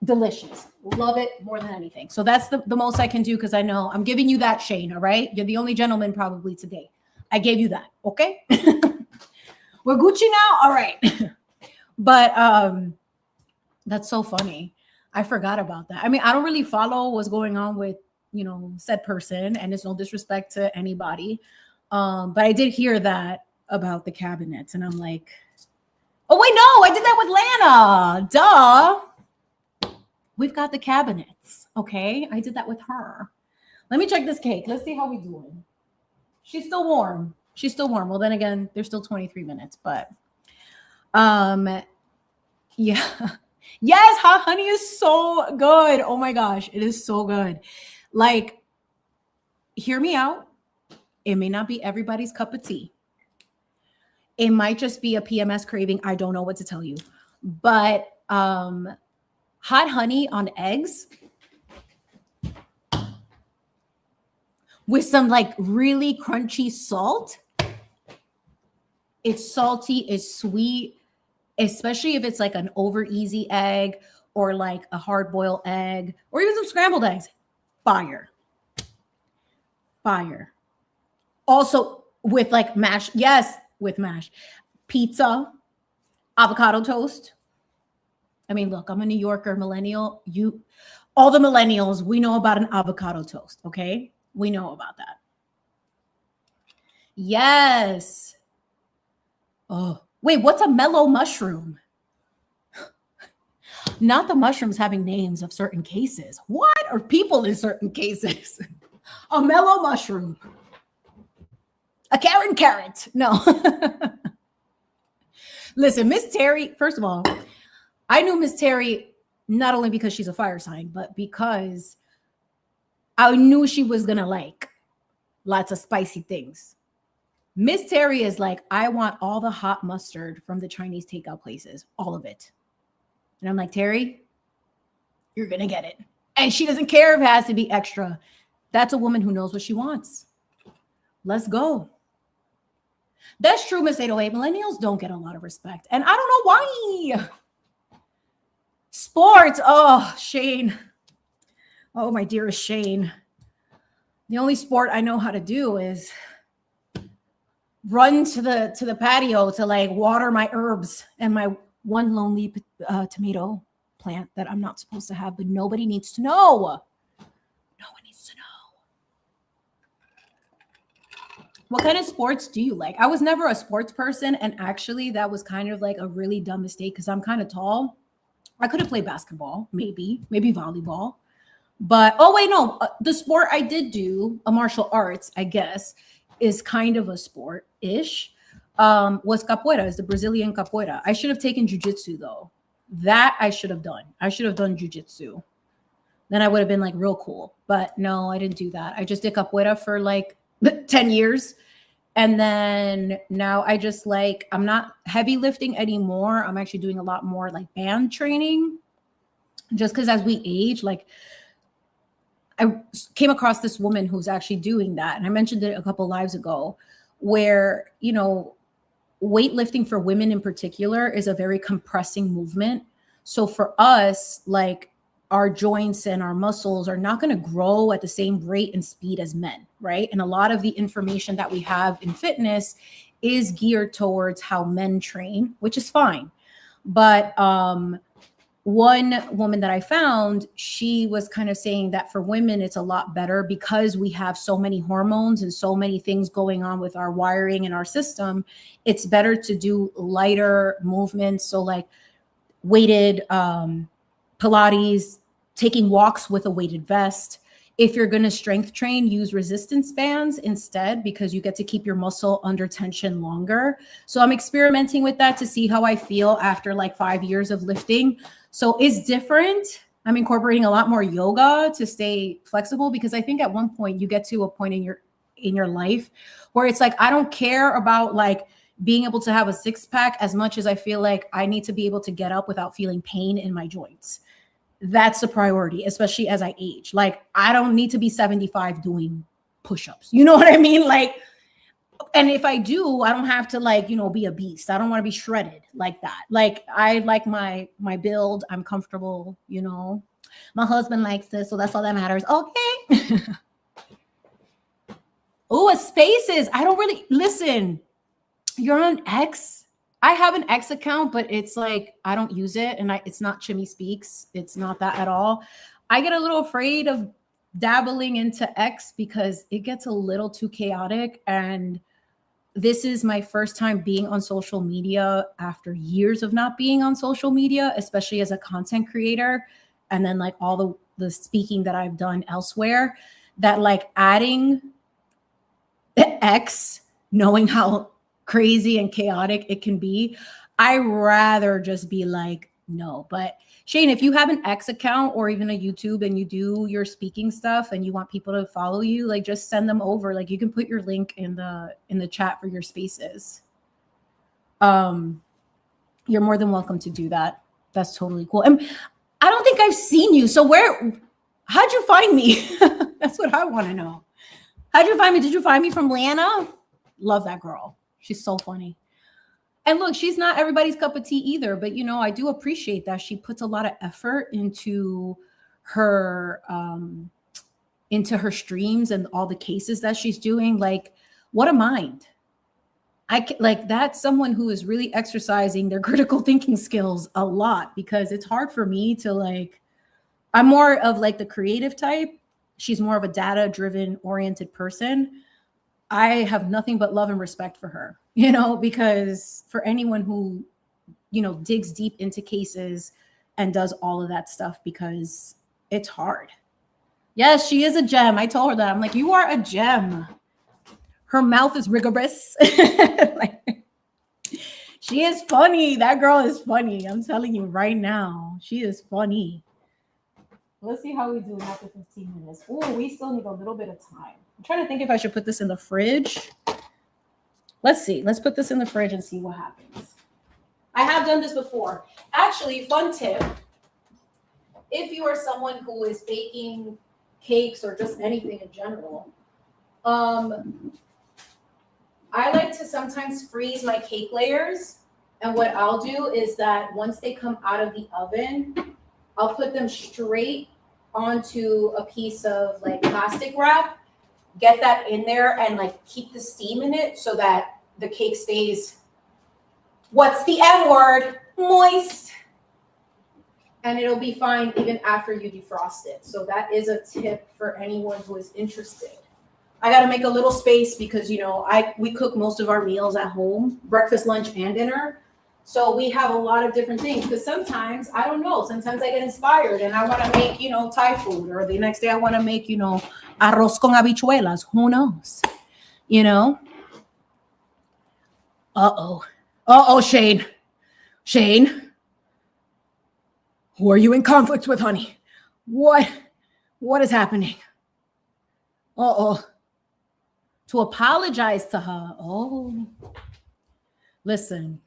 Delicious. Love it more than anything. So that's the most I can do because I know I'm giving you that, Shane. All right. You're the only gentleman probably today. I gave you that. Okay. We're Gucci now. All right. But that's so funny. I forgot about that. I mean, I don't really follow what's going on with, said person, and it's no disrespect to anybody. But I did hear that about the cabinets, and I'm like, oh wait, no, I did that with Lana. Duh. We've got the cabinets. Okay. I did that with her. Let me check this cake. Let's see how we doing. She's still warm. Well, then again, there's still 23 minutes, but yeah. Yes, hot honey is so good. Oh my gosh, it is so good. Like, hear me out. It may not be everybody's cup of tea. It might just be a PMS craving. I don't know what to tell you. But hot honey on eggs with some like really crunchy salt. It's salty, it's sweet, especially if it's like an over easy egg or like a hard boiled egg or even some scrambled eggs. Fire. Also with like mash. Yes, with mash. Pizza, avocado toast. I mean, look, I'm a New Yorker millennial. All the millennials, we know about an avocado toast, okay? We know about that. Yes. Oh, wait, what's a mellow mushroom? Not the mushrooms having names of certain cases. What? Or people in certain cases. A mellow mushroom. A Karen carrot. No. Listen, Miss Terry, first of all, I knew Miss Terry not only because she's a fire sign, but because I knew she was going to like lots of spicy things. Miss Terry is like, I want all the hot mustard from the Chinese takeout places, all of it. And I'm like, Terry, you're going to get it. And she doesn't care if it has to be extra. That's a woman who knows what she wants. Let's go. That's true, Miss 808. Millennials don't get a lot of respect. And I don't know why. Sports. Oh, Shane. Oh, my dearest Shane. The only sport I know how to do is run to the patio to like water my herbs and my one lonely tomato plant that I'm not supposed to have, but nobody needs to know. No one needs to know. What kind of sports do you like? I was never a sports person, and actually that was kind of like a really dumb mistake because I'm kind of tall. I could have played basketball, maybe volleyball. But, oh, wait, no. The sport I did do, a martial arts, I guess, is kind of a sport-ish, was capoeira, is the Brazilian capoeira. I should have taken jiu-jitsu, though. That I should have done. I should have done jiu-jitsu. Then I would have been, like, real cool. But, no, I didn't do that. I just did capoeira for, like, 10 years. And then now I just, like, I'm not heavy lifting anymore. I'm actually doing a lot more, like, band training. Just because as we age, like, I came across this woman who's actually doing that. And I mentioned it a couple lives ago where, weightlifting for women in particular is a very compressing movement. So for us, like our joints and our muscles are not going to grow at the same rate and speed as men, right? And a lot of the information that we have in fitness is geared towards how men train, which is fine. But one woman that I found, she was kind of saying that for women, it's a lot better because we have so many hormones and so many things going on with our wiring and our system. It's better to do lighter movements. So like weighted Pilates, taking walks with a weighted vest. If you're going to strength train, use resistance bands instead because you get to keep your muscle under tension longer. So I'm experimenting with that to see how I feel after like 5 years of lifting. So it's different. I'm incorporating a lot more yoga to stay flexible because I think at one point you get to a point in your life where it's like, I don't care about like being able to have a six pack as much as I feel like I need to be able to get up without feeling pain in my joints. That's the priority, especially as I age. Like, I don't need to be 75 doing push-ups. You know what I mean? Like, And if I do, I don't have to like, be a beast. I don't want to be shredded like that. Like I like my build. I'm comfortable, My husband likes this, so that's all that matters. Okay. Oh, spaces. I don't really listen. You're on X. I have an X account, but it's like I don't use it, and it's not Chimi Speaks. It's not that at all. I get a little afraid of dabbling into X because it gets a little too chaotic, and this is my first time being on social media after years of not being on social media, especially as a content creator, and then like all the speaking that I've done elsewhere, that like adding X, knowing how crazy and chaotic it can be, I rather just be like, no. But Shane, if you have an X account or even a YouTube and you do your speaking stuff and you want people to follow you, like just send them over. Like you can put your link in the chat for your spaces. You're more than welcome to do that. That's totally cool. And I don't think I've seen you. So how'd you find me? That's what I want to know. How'd you find me? Did you find me from Atlanta? Love that girl. She's so funny. And look, she's not everybody's cup of tea either, but I do appreciate that she puts a lot of effort into her streams and all the cases that she's doing. Like, what a mind. That's someone who is really exercising their critical thinking skills a lot, because it's hard for me to I'm more of like the creative type. She's more of a data-driven oriented person. I have nothing but love and respect for her, because for anyone who, digs deep into cases and does all of that stuff, because it's hard. Yes, she is a gem. I told her that. I'm like, you are a gem. Her mouth is rigorous. She is funny. That girl is funny. I'm telling you right now, she is funny. Let's see how we do after 15 minutes. Oh, we still need a little bit of time. I'm trying to think if I should put this in the fridge. Let's see. Let's put this in the fridge and see what happens. I have done this before. Actually, fun tip. If you are someone who is baking cakes or just anything in general, I like to sometimes freeze my cake layers. And what I'll do is that once they come out of the oven, I'll put them straight onto a piece of like plastic wrap, get that in there and like keep the steam in it so that the cake stays, what's the M word? Moist. And it'll be fine even after you defrost it. So that is a tip for anyone who is interested. I got to make a little space because, we cook most of our meals at home, breakfast, lunch, and dinner. So we have a lot of different things, because sometimes, I don't know, sometimes I get inspired and I want to make, Thai food, or the next day I want to make, arroz con habichuelas. Who knows? Uh-oh, Shane. Shane, who are you in conflict with, honey? What is happening? Uh-oh. To apologize to her. Oh, listen.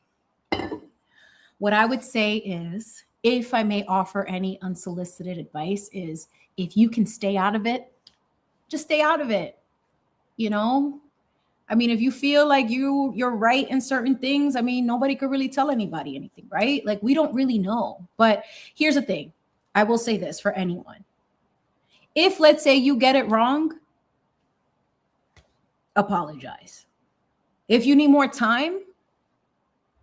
What I would say is, if I may offer any unsolicited advice, is if you can stay out of it, just stay out of it. I mean, if you feel like you're right in certain things, I mean, nobody could really tell anybody anything, right? Like, we don't really know. But here's the thing. I will say this for anyone. If, let's say, you get it wrong, apologize. If you need more time,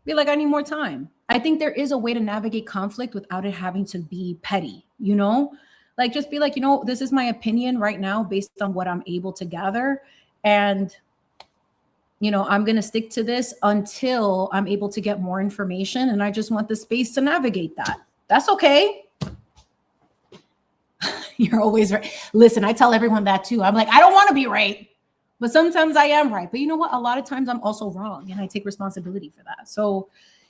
be like, I need more time. I think there is a way to navigate conflict without it having to be petty, Like, just be like, this is my opinion right now based on what I'm able to gather. And, I'm going to stick to this until I'm able to get more information. And I just want the space to navigate that. That's okay. You're always right. Listen, I tell everyone that too. I'm like, I don't want to be right, but sometimes I am right. But you know what? A lot of times I'm also wrong, and I take responsibility for that. So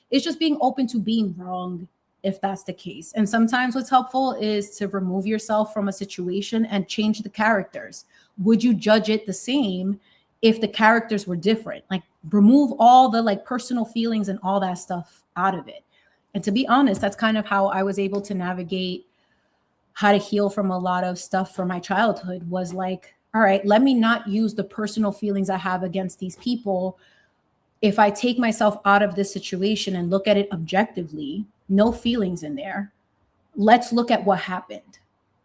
it's just being open to being wrong if that's the case. And sometimes what's helpful is to remove yourself from a situation and change the characters. Would you judge it the same if the characters were different? Like, remove all the like personal feelings and all that stuff out of it. And to be honest, that's kind of how I was able to navigate how to heal from a lot of stuff from my childhood, was like all right, let me not use the personal feelings I have against these people. If I take myself out of this situation and look at it objectively, no feelings in there, let's look at what happened.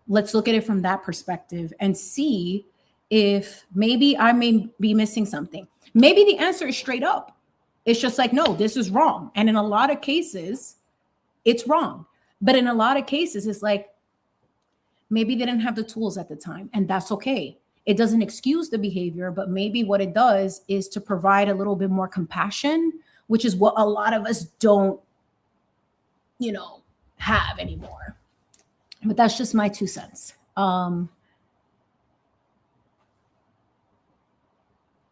Let's look at it from that perspective and see if maybe I may be missing something. Maybe the answer is straight up. It's just like, no, this is wrong. And in a lot of cases, it's wrong. But in a lot of cases, it's like, maybe they didn't have the tools at the time, and that's okay. It doesn't excuse the behavior, but maybe what it does is to provide a little bit more compassion, which is what a lot of us don't, have anymore. But that's just my 2 cents.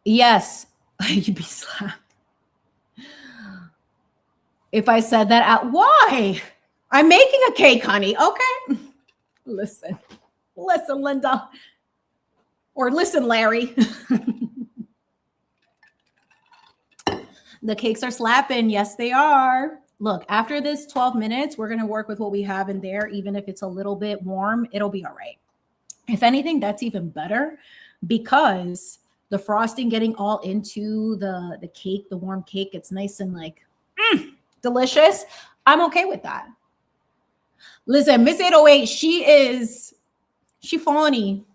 Yes, you'd be slapped. If I said that out, why? I'm making a cake, honey. Okay. Listen, Linda. Or listen, Larry. The cakes are slapping. Yes, they are. Look, after this 12 minutes, we're going to work with what we have in there. Even if it's a little bit warm, it'll be all right. If anything, that's even better because the frosting getting all into the cake, the warm cake, it's nice and like delicious. I'm okay with that. Listen, Miss 808, she funny.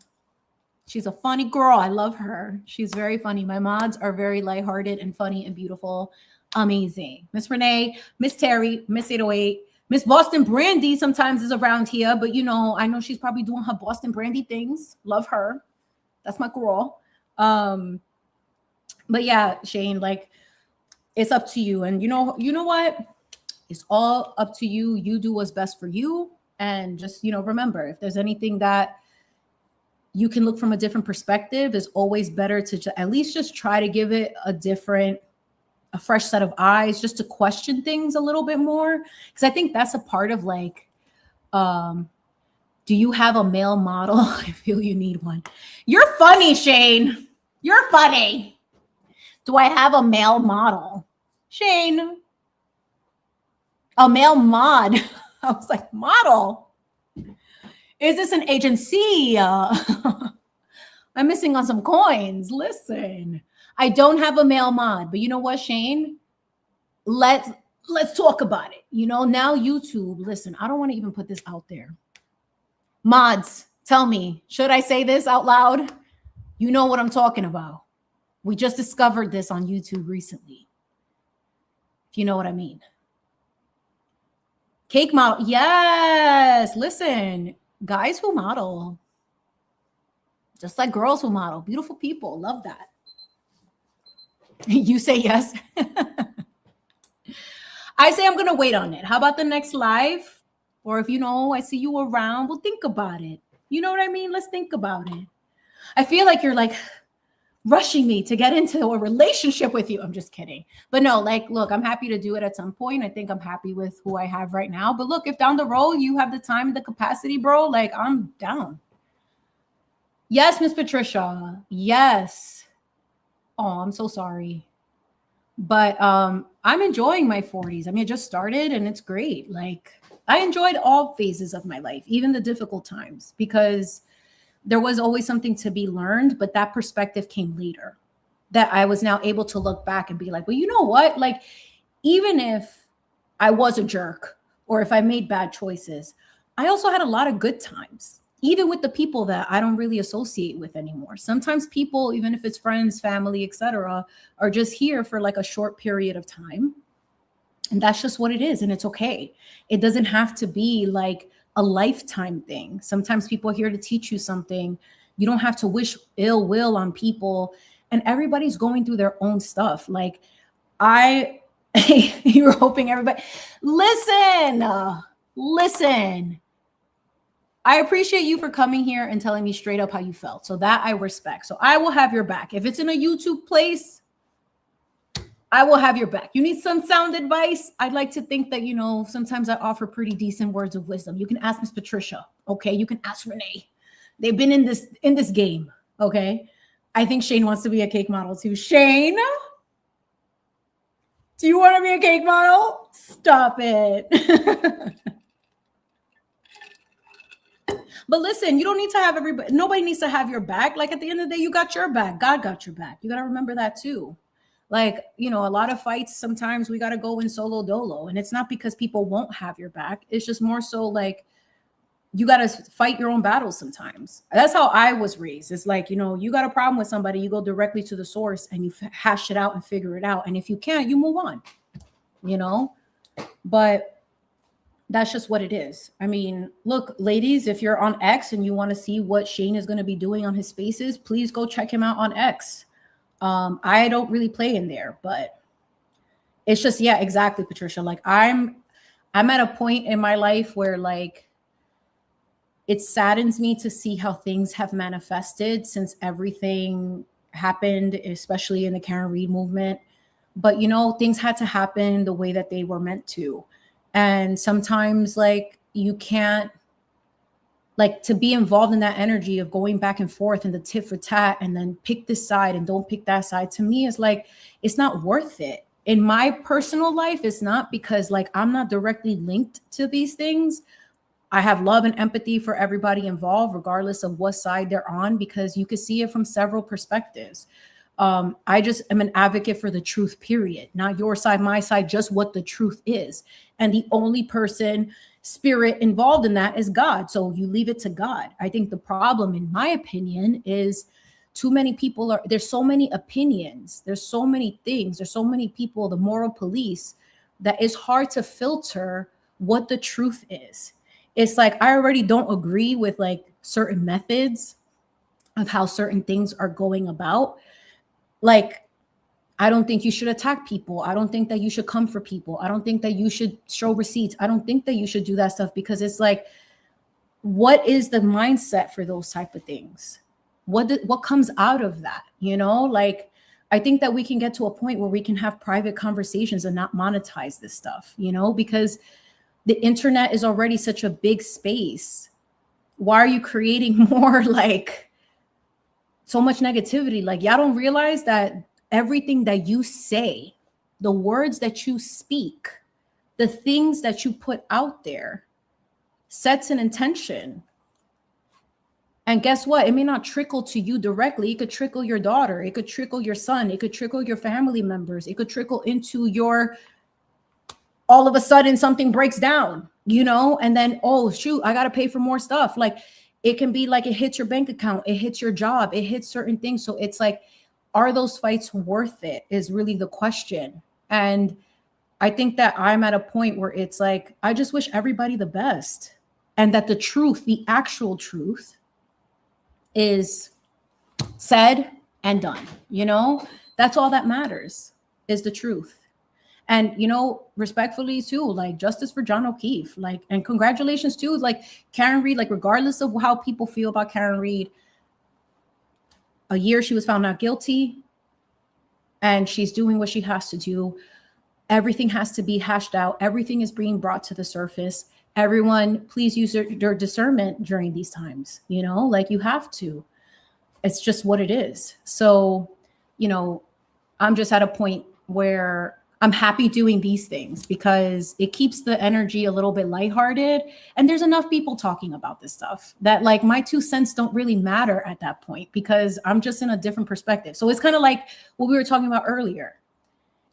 She's a funny girl. I love her. She's very funny. My mods are very lighthearted and funny and beautiful. Amazing. Miss Renee, Miss Terry, Miss 808, Miss Boston Brandy sometimes is around here, but I know she's probably doing her Boston Brandy things. Love her. That's my girl. But yeah, Shane, like it's up to you. And you know what? It's all up to you. You do what's best for you. And just, remember, if there's anything that you can look from a different perspective, it's always better to at least just try to give it a fresh set of eyes, just to question things a little bit more. Because I think that's a part of like, do you have a male model? I feel you need one. You're funny, Shane. You're funny. Do I have a male model? Shane. A male mod. I was like, model? Is this an agency? I'm missing on some coins. Listen, I don't have a male mod, but you know what, Shane? Let's talk about it. Now YouTube, listen, I don't want to even put this out there. Mods, tell me, should I say this out loud? You know what I'm talking about. We just discovered this on YouTube recently. If you know what I mean. Cake model. Yes. Listen, guys who model, just like girls who model, beautiful people. Love that. You say yes. I say I'm going to wait on it. How about the next live? Or if, I see you around, we'll think about it. You know what I mean? Let's think about it. I feel like you're like rushing me to get into a relationship with you. I'm just kidding. But no, like, look, I'm happy to do it at some point. I think I'm happy with who I have right now. But look, if down the road you have the time and the capacity, bro, like I'm down. Yes, Miss Patricia. Yes. Oh, I'm so sorry. But I'm enjoying my 40s. I mean, it just started and it's great. Like I enjoyed all phases of my life, even the difficult times, because there was always something to be learned, but that perspective came later, that I was now able to look back and be like, well, you know what? Like, even if I was a jerk or if I made bad choices, I also had a lot of good times, even with the people that I don't really associate with anymore. Sometimes people, even if it's friends, family, etc., are just here for like a short period of time. And that's just what it is. And it's okay. It doesn't have to be like a lifetime thing. Sometimes people are here to teach you something. You don't have to wish ill will on people. And everybody's going through their own stuff. Like you were hoping everybody, listen. I appreciate you for coming here and telling me straight up how you felt. So that I respect. So I will have your back. If it's in a YouTube place, I will have your back. You need some sound advice? I'd like to think that, sometimes I offer pretty decent words of wisdom. You can ask Miss Patricia. Okay. You can ask Renee. They've been in this game. Okay. I think Shane wants to be a cake model too. Shane, do you want to be a cake model? Stop it. But listen, you don't need to have everybody, nobody needs to have your back. Like at the end of the day, you got your back. God got your back. You got to remember that too. Like, you know, a lot of fights, sometimes we got to go in solo dolo. And it's not because people won't have your back. It's just more so like, you got to fight your own battles sometimes. That's how I was raised. It's like, you know, you got a problem with somebody, you go directly to the source and you hash it out and figure it out. And if you can't, you move on, you know, but that's just what it is. I mean, look, ladies, if you're on X and you want to see what Shane is going to be doing on his spaces, please go check him out on X. I don't really play in there, but it's just, yeah, exactly, Patricia. Like I'm at a point in my life where like, it saddens me to see how things have manifested since everything happened, especially in the Karen Reed movement. But, you know, things had to happen the way that they were meant to. And sometimes like you can't, like to be involved in that energy of going back and forth and the tit for tat and then pick this side and don't pick that side. To me, is like, it's not worth it. In my personal life, it's not, because like I'm not directly linked to these things. I have love and empathy for everybody involved, regardless of what side they're on, because you can see it from several perspectives. I just am an advocate for the truth, period. Not your side, my side, just what the truth is. And the only person, spirit involved in that is God. So you leave it to God. I think the problem, in my opinion, is too many people there's so many opinions. There's so many things. There's so many people, the moral police, that it's hard to filter what the truth is. It's like, I already don't agree with like certain methods of how certain things are going about. Like, I don't think you should attack people. I don't think that you should come for people. I don't think that you should show receipts. I don't think that you should do that stuff, because it's like, what is the mindset for those type of things? What comes out of that? You know, like, I think that we can get to a point where we can have private conversations and not monetize this stuff, you know, because the internet is already such a big space. Why are you creating more, like, so much negativity? Like, y'all don't realize that everything that you say, the words that you speak, the things that you put out there sets an intention. And guess what? It may not trickle to you directly. It could trickle your daughter. It could trickle your son. It could trickle your family members. It could trickle into your, all of a sudden something breaks down, you know, and then, oh, shoot, I got to pay for more stuff. Like, it can be like, it hits your bank account, it hits your job, it hits certain things. So it's like, are those fights worth it is really the question. And I think that I'm at a point where it's like, I just wish everybody the best, and that the truth, the actual truth, is said and done. You know, that's all that matters, is the truth. And, you know, respectfully too, like, justice for John O'Keefe, like, and congratulations too, like Karen Reed, like, regardless of how people feel about Karen Reed, a year she was found not guilty, and she's doing what she has to do. Everything has to be hashed out. Everything is being brought to the surface. Everyone, please use your discernment during these times, you know, like, you have to. It's just what it is. So, you know, I'm just at a point where I'm happy doing these things, because it keeps the energy a little bit lighthearted. And there's enough people talking about this stuff that, like, my 2 cents don't really matter at that point, because I'm just in a different perspective. So it's kind of like what we were talking about earlier.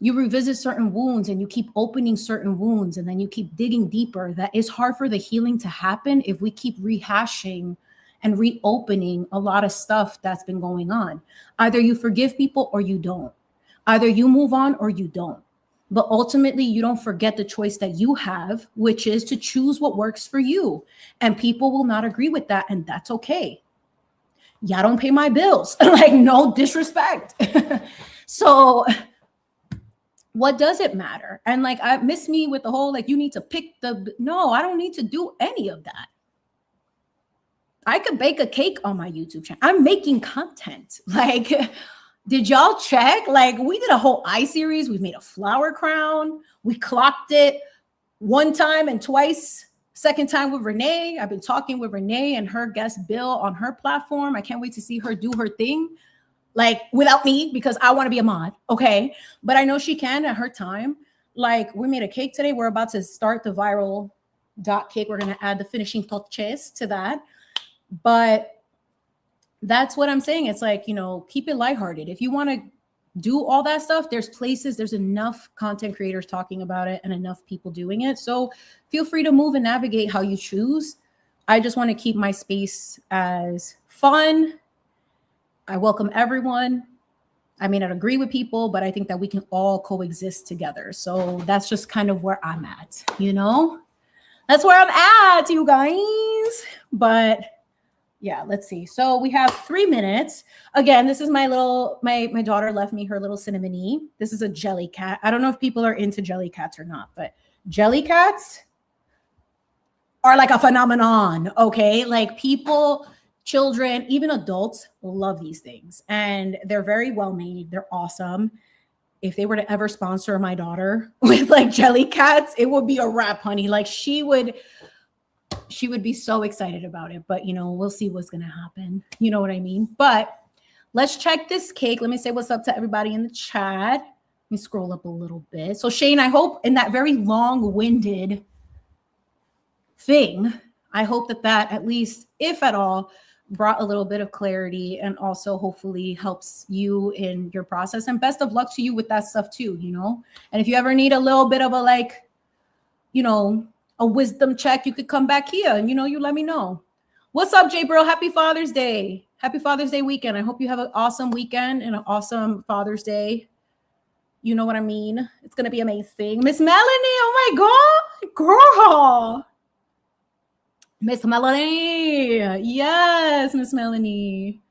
You revisit certain wounds and you keep opening certain wounds, and then you keep digging deeper. That is hard for the healing to happen if we keep rehashing and reopening a lot of stuff that's been going on. Either you forgive people or you don't. Either you move on or you don't. But ultimately, you don't forget the choice that you have, which is to choose what works for you. And people will not agree with that, and that's okay. Y'all don't pay my bills. Like, no disrespect. So what does it matter? And like, I miss me with the whole, like, you need to pick no, I don't need to do any of that. I could bake a cake on my YouTube channel. I'm making content. Like, did y'all check? Like, we did a whole eye series. We've made a flower crown. We clocked it 1 time and twice. Second time with Renee. I've been talking with Renee and her guest Bill on her platform. I can't wait to see her do her thing, like, without me, because I want to be a mod. Okay. But I know she can at her time. Like, we made a cake today. We're about to start the viral dot cake. We're going to add the finishing touches to that. But that's what I'm saying. It's like, keep it lighthearted. If you want to do all that stuff, there's enough content creators talking about it and enough people doing it. So feel free to move and navigate how you choose. I just want to keep my space as fun. I welcome everyone. I may not agree with people, but I think that we can all coexist together. So that's just kind of where I'm at, That's where I'm at, you guys. But yeah, let's see. So we have 3 minutes. Again, this is my daughter left me her little cinnamony. This is a jelly cat. I don't know if people are into jelly cats or not, but jelly cats are like a phenomenon, okay? Like people, children, even adults love these things. And they're very well made. They're awesome. If they were to ever sponsor my daughter with like jelly cats, it would be a wrap, honey. Like she would be so excited about it, but we'll see what's going to happen. You know what I mean? But let's check this cake. Let me say what's up to everybody in the chat. Let me scroll up a little bit. So Shane, I hope in that very long-winded thing, I hope that at least, if at all, brought a little bit of clarity and also hopefully helps you in your process. And best of luck to you with that stuff too, And if you ever need a little bit of a wisdom check, you could come back here and, you let me know. What's up, Jay Bro? Happy Father's Day. Happy Father's Day weekend. I hope you have an awesome weekend and an awesome Father's Day. You know what I mean? It's going to be amazing. Miss Melanie, oh my God, girl. Miss Melanie. Yes, Miss Melanie.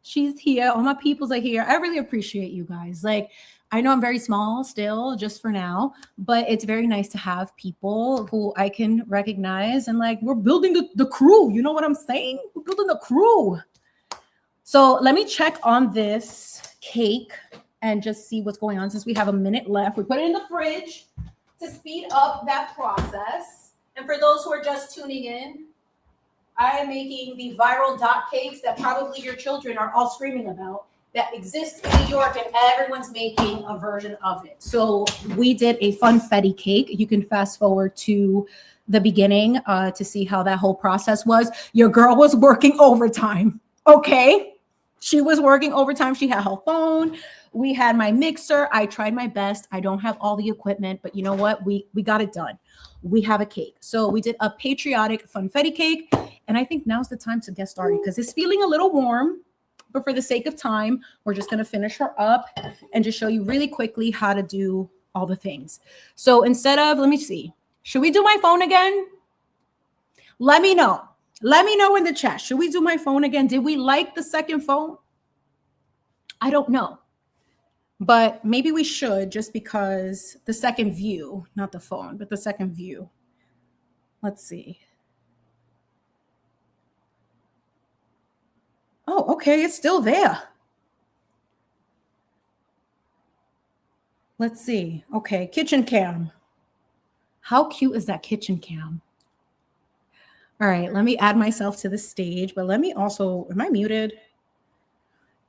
She's here. All my peoples are here. I really appreciate you guys. Like, I know I'm very small still, just for now, but it's very nice to have people who I can recognize and like, we're building the crew. You know what I'm saying? We're building the crew. So let me check on this cake and just see what's going on since we have a minute left. We put it in the fridge to speed up that process. And for those who are just tuning in, I am making the viral dot cakes that probably your children are all screaming about that exist in New York, and everyone's making a version of it. So we did a funfetti cake. You can fast forward to the beginning to see how that whole process was. Your girl was working overtime, okay? She was working overtime. She had her phone. We had my mixer. I tried my best. I don't have all the equipment, but you know what? We got it done. We have a cake. So we did a patriotic funfetti cake. And I think now's the time to get started because it's feeling a little warm. But for the sake of time, we're just going to finish her up and just show you really quickly how to do all the things. So instead of, let me see, should we do my phone again? Let me know. Let me know in the chat. Should we do my phone again? Did we like the second phone? I don't know. But maybe we should, just because the second view, not the phone, but the second view. Let's see. Oh, okay, it's still there. Let's see. Okay, kitchen cam. How cute is that kitchen cam? All right, let me add myself to the stage, but let me also, am I muted?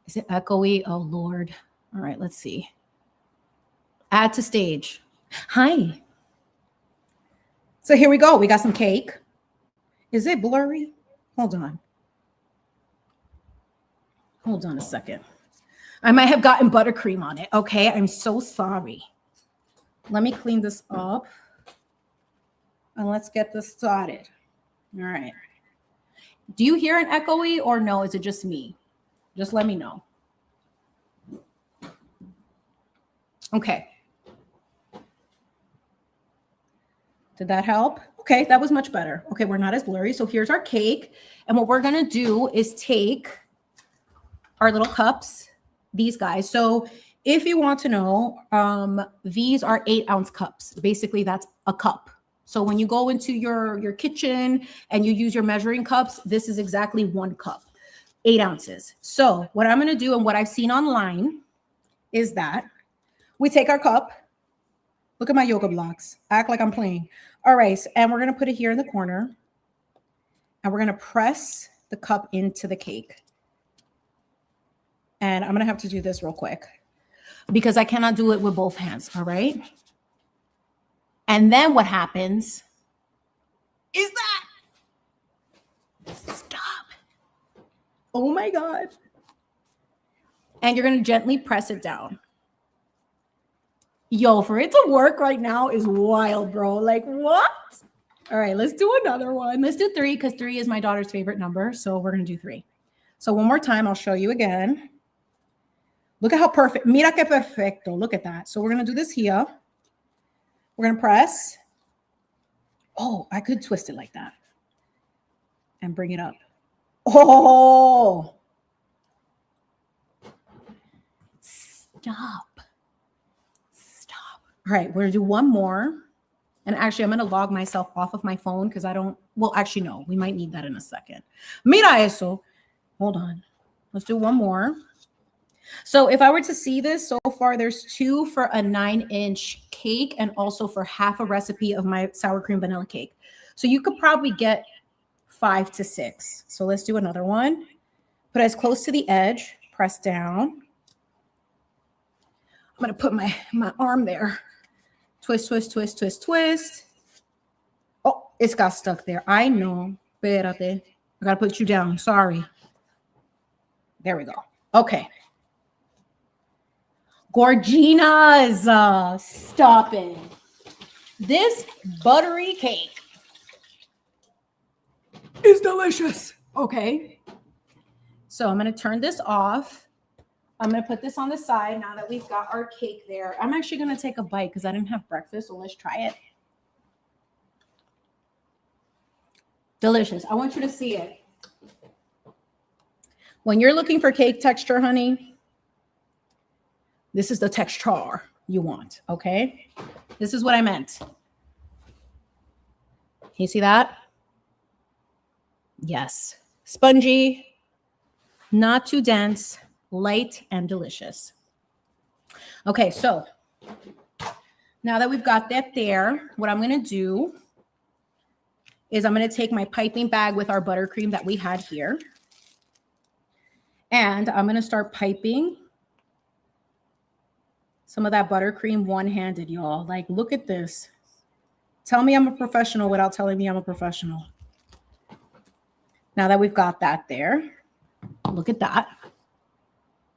Is it echoey? Oh, Lord. All right, let's see. Add to stage. Hi. So here we go. We got some cake. Is it blurry? Hold on. Hold on a second. I might have gotten buttercream on it. Okay, I'm so sorry. Let me clean this up. And let's get this started. All right. Do you hear an echoey or no? Is it just me? Just let me know. Okay. Did that help? Okay, that was much better. Okay, we're not as blurry. So here's our cake. And what we're going to do is take our little cups, these guys. So if you want to know, these are 8-ounce cups. Basically, that's a cup. So when you go into your kitchen and you use your measuring cups, this is exactly 1 cup, 8 ounces. So what I'm going to do and what I've seen online is that we take our cup. Look at my yoga blocks. Act like I'm playing. All right. And we're going to put it here in the corner. And we're going to press the cup into the cake. And I'm going to have to do this real quick because I cannot do it with both hands. All right. And then what happens is that, stop. Oh my God. And you're going to gently press it down. Yo, for it to work right now is wild, bro. Like, what? All right, let's do another one. Let's do 3 because 3 is my daughter's favorite number. So we're going to do 3. So one more time, I'll show you again. Look at how perfect. Mira que perfecto. Look at that. So we're going to do this here. We're going to press. Oh, I could twist it like that. And bring it up. Oh. Stop. All right, we're going to do one more. And actually, I'm going to log myself off of my phone because I don't. Well, actually, no. We might need that in a second. Mira eso. Hold on. Let's do one more. So if I were to see this, so far there's 2 for a 9-inch cake and also for half a recipe of my sour cream vanilla cake. So you could probably get 5 to 6. So let's do another one. Put it as close to the edge. Press down. I'm going to put my arm there. Twist, twist, twist, twist, twist. Oh, it's got stuck there. I know. Espérate. I got to put you down. Sorry. There we go. Okay. Gorginas, stop it. This buttery cake is delicious. Okay. So I'm going to turn this off. I'm going to put this on the side now that we've got our cake there. I'm actually going to take a bite because I didn't have breakfast. So let's try it. Delicious. I want you to see it. When you're looking for cake texture, honey, this is the texture you want, okay? This is what I meant. Can you see that? Yes. Spongy, not too dense, light and delicious. Okay, so now that we've got that there, what I'm going to do is I'm going to take my piping bag with our buttercream that we had here. And I'm going to start piping some of that buttercream one-handed, y'all. Like, look at this. Tell me I'm a professional without telling me I'm a professional. Now that we've got that there, look at that.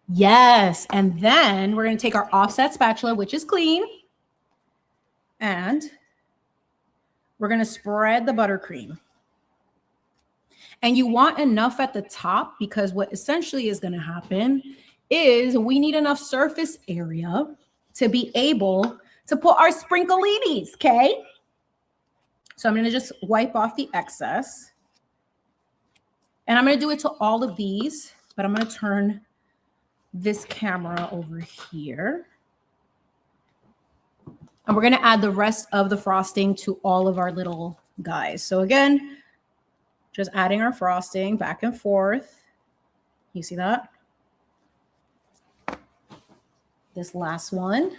Yes. And then we're going to take our offset spatula, which is clean, and we're going to spread the buttercream. And you want enough at the top because what essentially is going to happen is we need enough surface area to be able to put our sprinkleinis, okay? So I'm going to just wipe off the excess. And I'm going to do it to all of these, but I'm going to turn this camera over here. And we're going to add the rest of the frosting to all of our little guys. So again, just adding our frosting back and forth. You see that? This last one.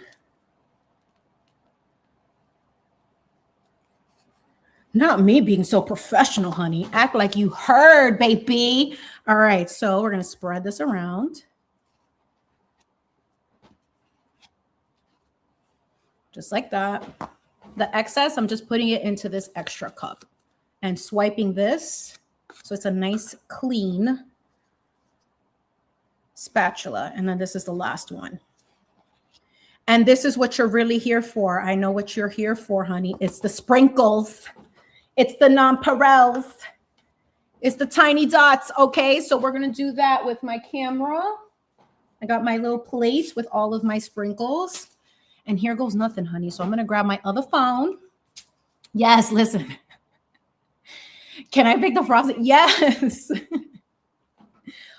Not me being so professional, honey. Act like you heard, baby. All right, so we're going to spread this around. Just like that. The excess, I'm just putting it into this extra cup and swiping this. So it's a nice, clean spatula. And then this is the last one. And this is what you're really here for. I know what you're here for, honey. It's the sprinkles. It's the nonpareils. It's the tiny dots, okay? So we're going to do that with my camera. I got my little plate with all of my sprinkles. And here goes nothing, honey. So I'm going to grab my other phone. Yes, listen. Can I pick the frosting? Yes.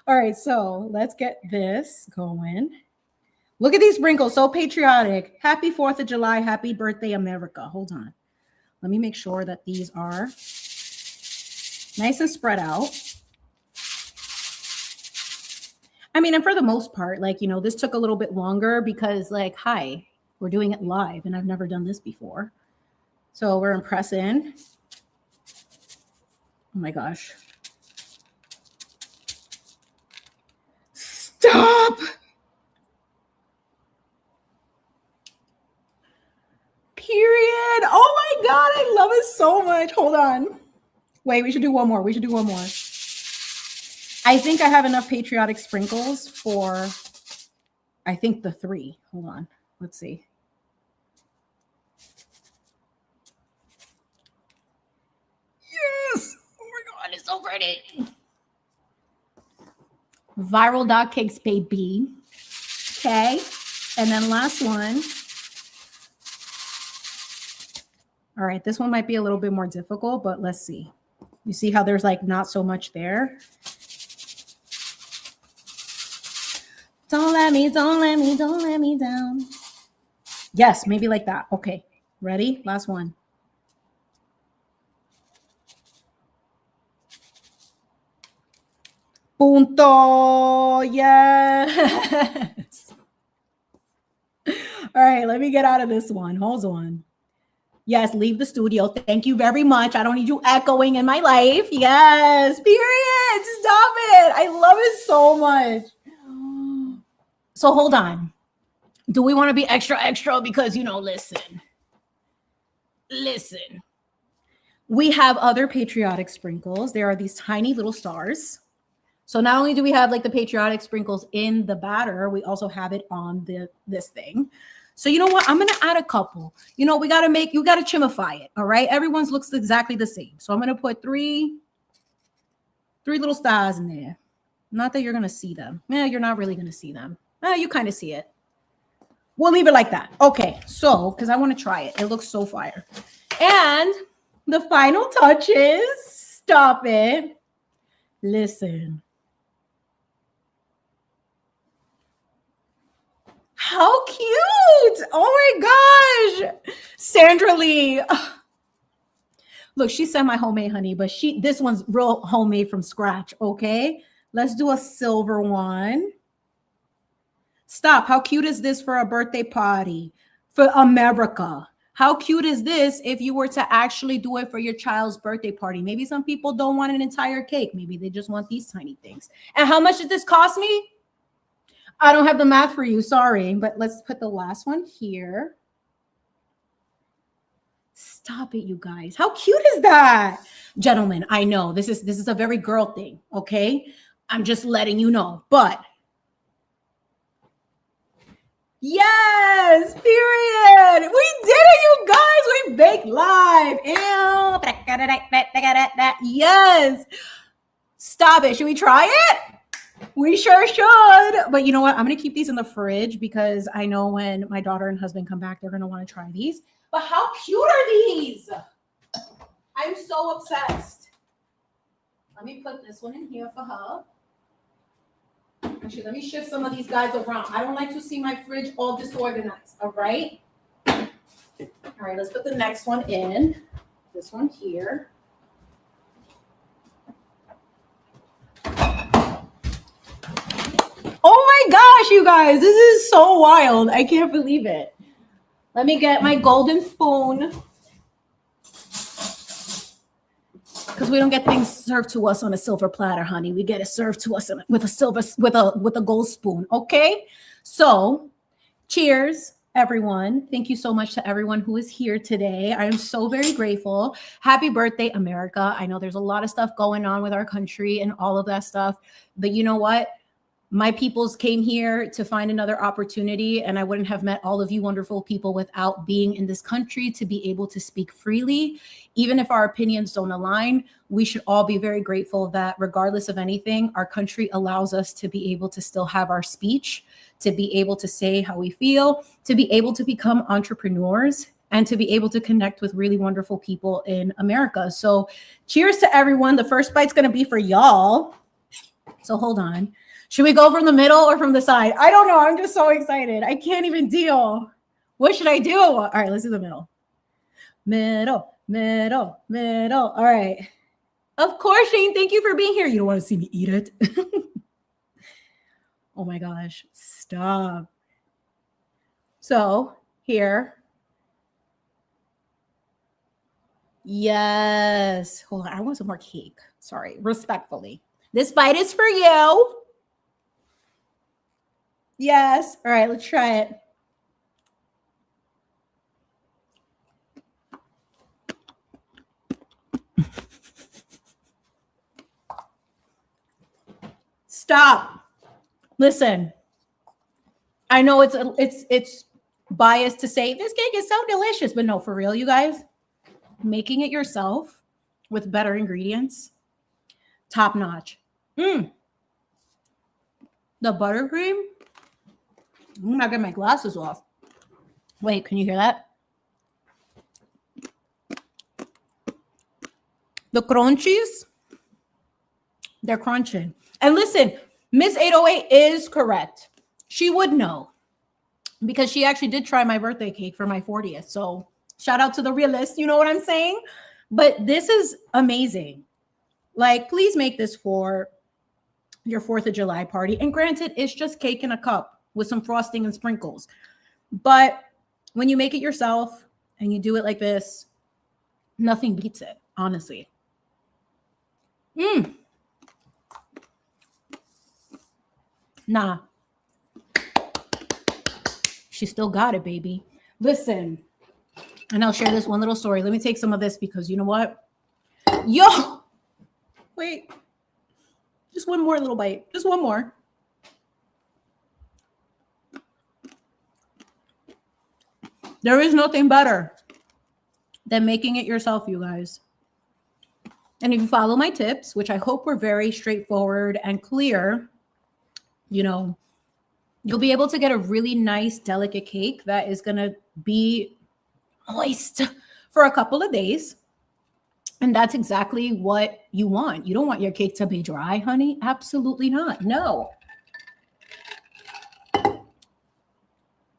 All right, so let's get this going. Look at these sprinkles, so patriotic. Happy 4th of July. Happy birthday, America. Hold on. Let me make sure that these are nice and spread out. I mean, and for the most part, like, you know, this took a little bit longer because, like, hi, we're doing it live and I've never done this before. So we're going to press in. Oh my gosh. Stop. Period. Oh my God. I love it so much. Hold on. Wait, we should do one more. We should do one more. I think I have enough patriotic sprinkles for, I think, the 3. Hold on. Let's see. Yes. Oh my God, it's so pretty. Viral dog cakes, baby. Okay. And then last one. All right. This one might be a little bit more difficult, but let's see. You see how there's like not so much there? Don't let me down. Yes, maybe like that. Okay. Ready? Last one. Punto. Yes. All right, let me get out of this one. Hold on. Yes, leave the studio. Thank you very much. I don't need you echoing in my life. Yes, period. Stop it. I love it so much. So hold on. Do we want to be extra? Because, listen. We have other patriotic sprinkles. There are these tiny little stars. So not only do we have like the patriotic sprinkles in the batter, we also have it on this thing. So you know what? I'm going to add a couple. You got to chimify it. All right. Everyone's looks exactly the same. So I'm going to put three little stars in there. Not that you're going to see them. Yeah, you're not really going to see them. You kind of see it. We'll leave it like that. Okay. So, because I want to try it. It looks so fire. And the final touches. Stop it. Listen. How cute. Oh my gosh. Sandra Lee. Look, she sent my homemade, honey, but this one's real homemade from scratch, okay? Let's do a silver one. Stop. How cute is this for a birthday party for America? How cute is this if you were to actually do it for your child's birthday party? Maybe some people don't want an entire cake. Maybe they just want these tiny things. And how much did this cost me? I don't have the math for you. Sorry. But let's put the last one here. Stop it, you guys. How cute is that? Gentlemen, I know this is a very girl thing, okay? I'm just letting you know. But yes, period. We did it, you guys. We baked live. Yes. Stop it. Should we try it? We sure should. But you know what? I'm going to keep these in the fridge because I know when my daughter and husband come back, they're going to want to try these. But how cute are these? I'm so obsessed. Let me put this one in here for her. Actually, let me shift some of these guys around. I don't like to see my fridge all disorganized. All right. All right, let's put the next one in. This one here. Oh my gosh, you guys, this is so wild. I can't believe it. Let me get my golden spoon. Because we don't get things served to us on a silver platter, honey. We get it served to us with a gold spoon. Okay. So cheers, everyone. Thank you so much to everyone who is here today. I am so very grateful. Happy birthday, America. I know there's a lot of stuff going on with our country and all of that stuff. But you know what? My peoples came here to find another opportunity, and I wouldn't have met all of you wonderful people without being in this country to be able to speak freely. Even if our opinions don't align, we should all be very grateful that regardless of anything, our country allows us to be able to still have our speech, to be able to say how we feel, to be able to become entrepreneurs, and to be able to connect with really wonderful people in America. So cheers to everyone. The first bite's going to be for y'all. So hold on. Should we go from the middle or from the side? I don't know. I'm just so excited. I can't even deal. What should I do? All right, let's do the middle. Middle. All right. Of course, Shane. Thank you for being here. You don't want to see me eat it. Oh my gosh. Stop. So here. Yes. Hold on. I want some more cake. Sorry. Respectfully. This bite is for you. Yes. All right, let's try it. Stop. Listen, I know it's biased to say this cake is so delicious, but no, for real, you guys, making it yourself with better ingredients, top notch. The buttercream. I'm not getting my glasses off. Wait, can you hear that? The crunchies, they're crunching. And listen, Miss 808 is correct. She would know because she actually did try my birthday cake for my 40th. So shout out to the realist. You know what I'm saying? But this is amazing. Like, please make this for your 4th of July party. And granted, it's just cake in a cup with some frosting and sprinkles. But when you make it yourself and you do it like this, nothing beats it, honestly. Nah. She still got it, baby. Listen, and I'll share this one little story. Let me take some of this because you know what? Yo, wait. Just one more little bite. Just one more. There is nothing better than making it yourself, you guys. And if you follow my tips, which I hope were very straightforward and clear, you know, you'll be able to get a really nice, delicate cake that is going to be moist for a couple of days. And that's exactly what you want. You don't want your cake to be dry, honey. Absolutely not. No.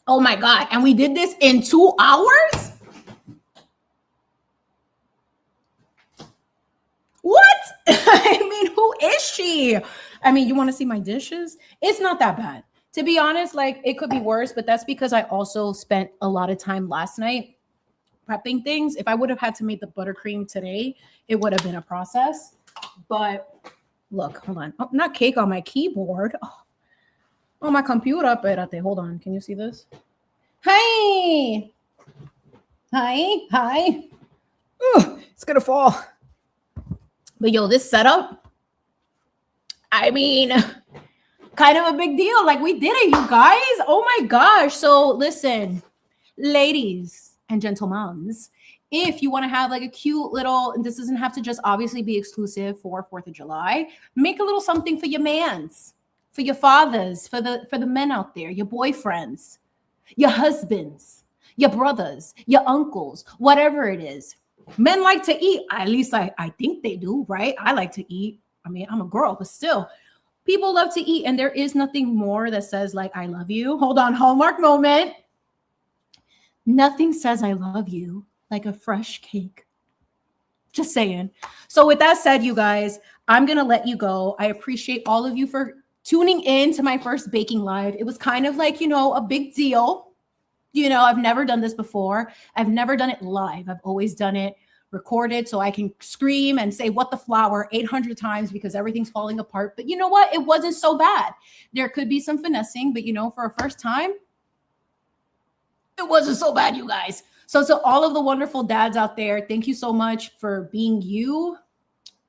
Oh my God. And we did this in 2 hours? What? I mean, who is she? I mean, you want to see my dishes? It's not that bad. To be honest, like it could be worse, but that's because I also spent a lot of time last night prepping things. If I would have had to make the buttercream today, it would have been a process. But look, hold on. Oh, not cake on my keyboard. Oh, my computer. Espérate, hold on. Can you see this? Hi. Hi. Hi. Ooh, it's going to fall. But yo, this setup, I mean, kind of a big deal. Like we did it, you guys. Oh my gosh. So listen, ladies and gentlemen, if you want to have like a cute little, and this doesn't have to just obviously be exclusive for 4th of July, make a little something for your mans, for your fathers, for the men out there, your boyfriends, your husbands, your brothers, your uncles, whatever it is. Men like to eat. At least I think they do, right? I like to eat. I mean, I'm a girl, but still, people love to eat. And there is nothing more that says like, I love you. Hold on, Hallmark moment. Nothing says I love you like a fresh cake. Just saying. So with that said, you guys, I'm going to let you go. I appreciate all of you for tuning in to my first baking live. It was kind of like, you know, a big deal. You know, I've never done this before. I've never done it live. I've always done it recorded so I can scream and say what the flour 800 times because everything's falling apart. But you know what? It wasn't so bad. There could be some finessing, but you know, for a first time, it wasn't so bad, you guys. So to all of the wonderful dads out there, thank you so much for being you,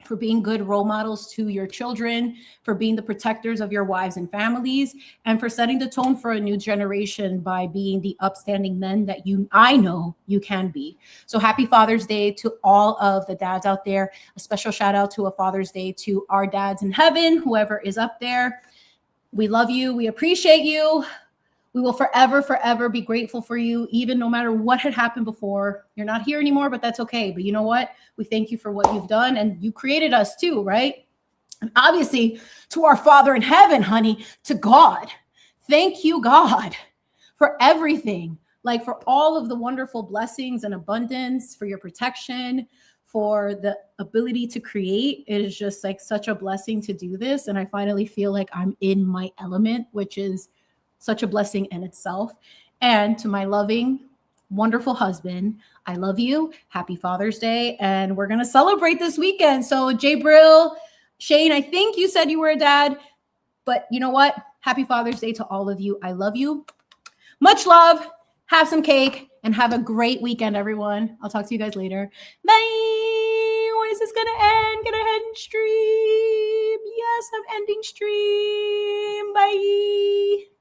for being good role models to your children, for being the protectors of your wives and families, and for setting the tone for a new generation by being the upstanding men that I know you can be. So happy Father's Day to all of the dads out there. A special shout out to a Father's Day to our dads in heaven, whoever is up there. We love you. We appreciate you. We will forever, forever be grateful for you, even no matter what had happened before. You're not here anymore, but that's okay. But you know what? We thank you for what you've done, and you created us too, right? And obviously, to our Father in heaven, honey, to God. Thank you, God, for everything. Like for all of the wonderful blessings and abundance, for your protection, for the ability to create. It is just like such a blessing to do this. And I finally feel like I'm in my element, which is such a blessing in itself. And to my loving, wonderful husband, I love you. Happy Father's Day. And we're going to celebrate this weekend. So Jay Brill, Shane, I think you said you were a dad, but you know what? Happy Father's Day to all of you. I love you. Much love. Have some cake and have a great weekend, everyone. I'll talk to you guys later. Bye. When is this going to end? Get ahead and stream. Yes, I'm ending stream. Bye.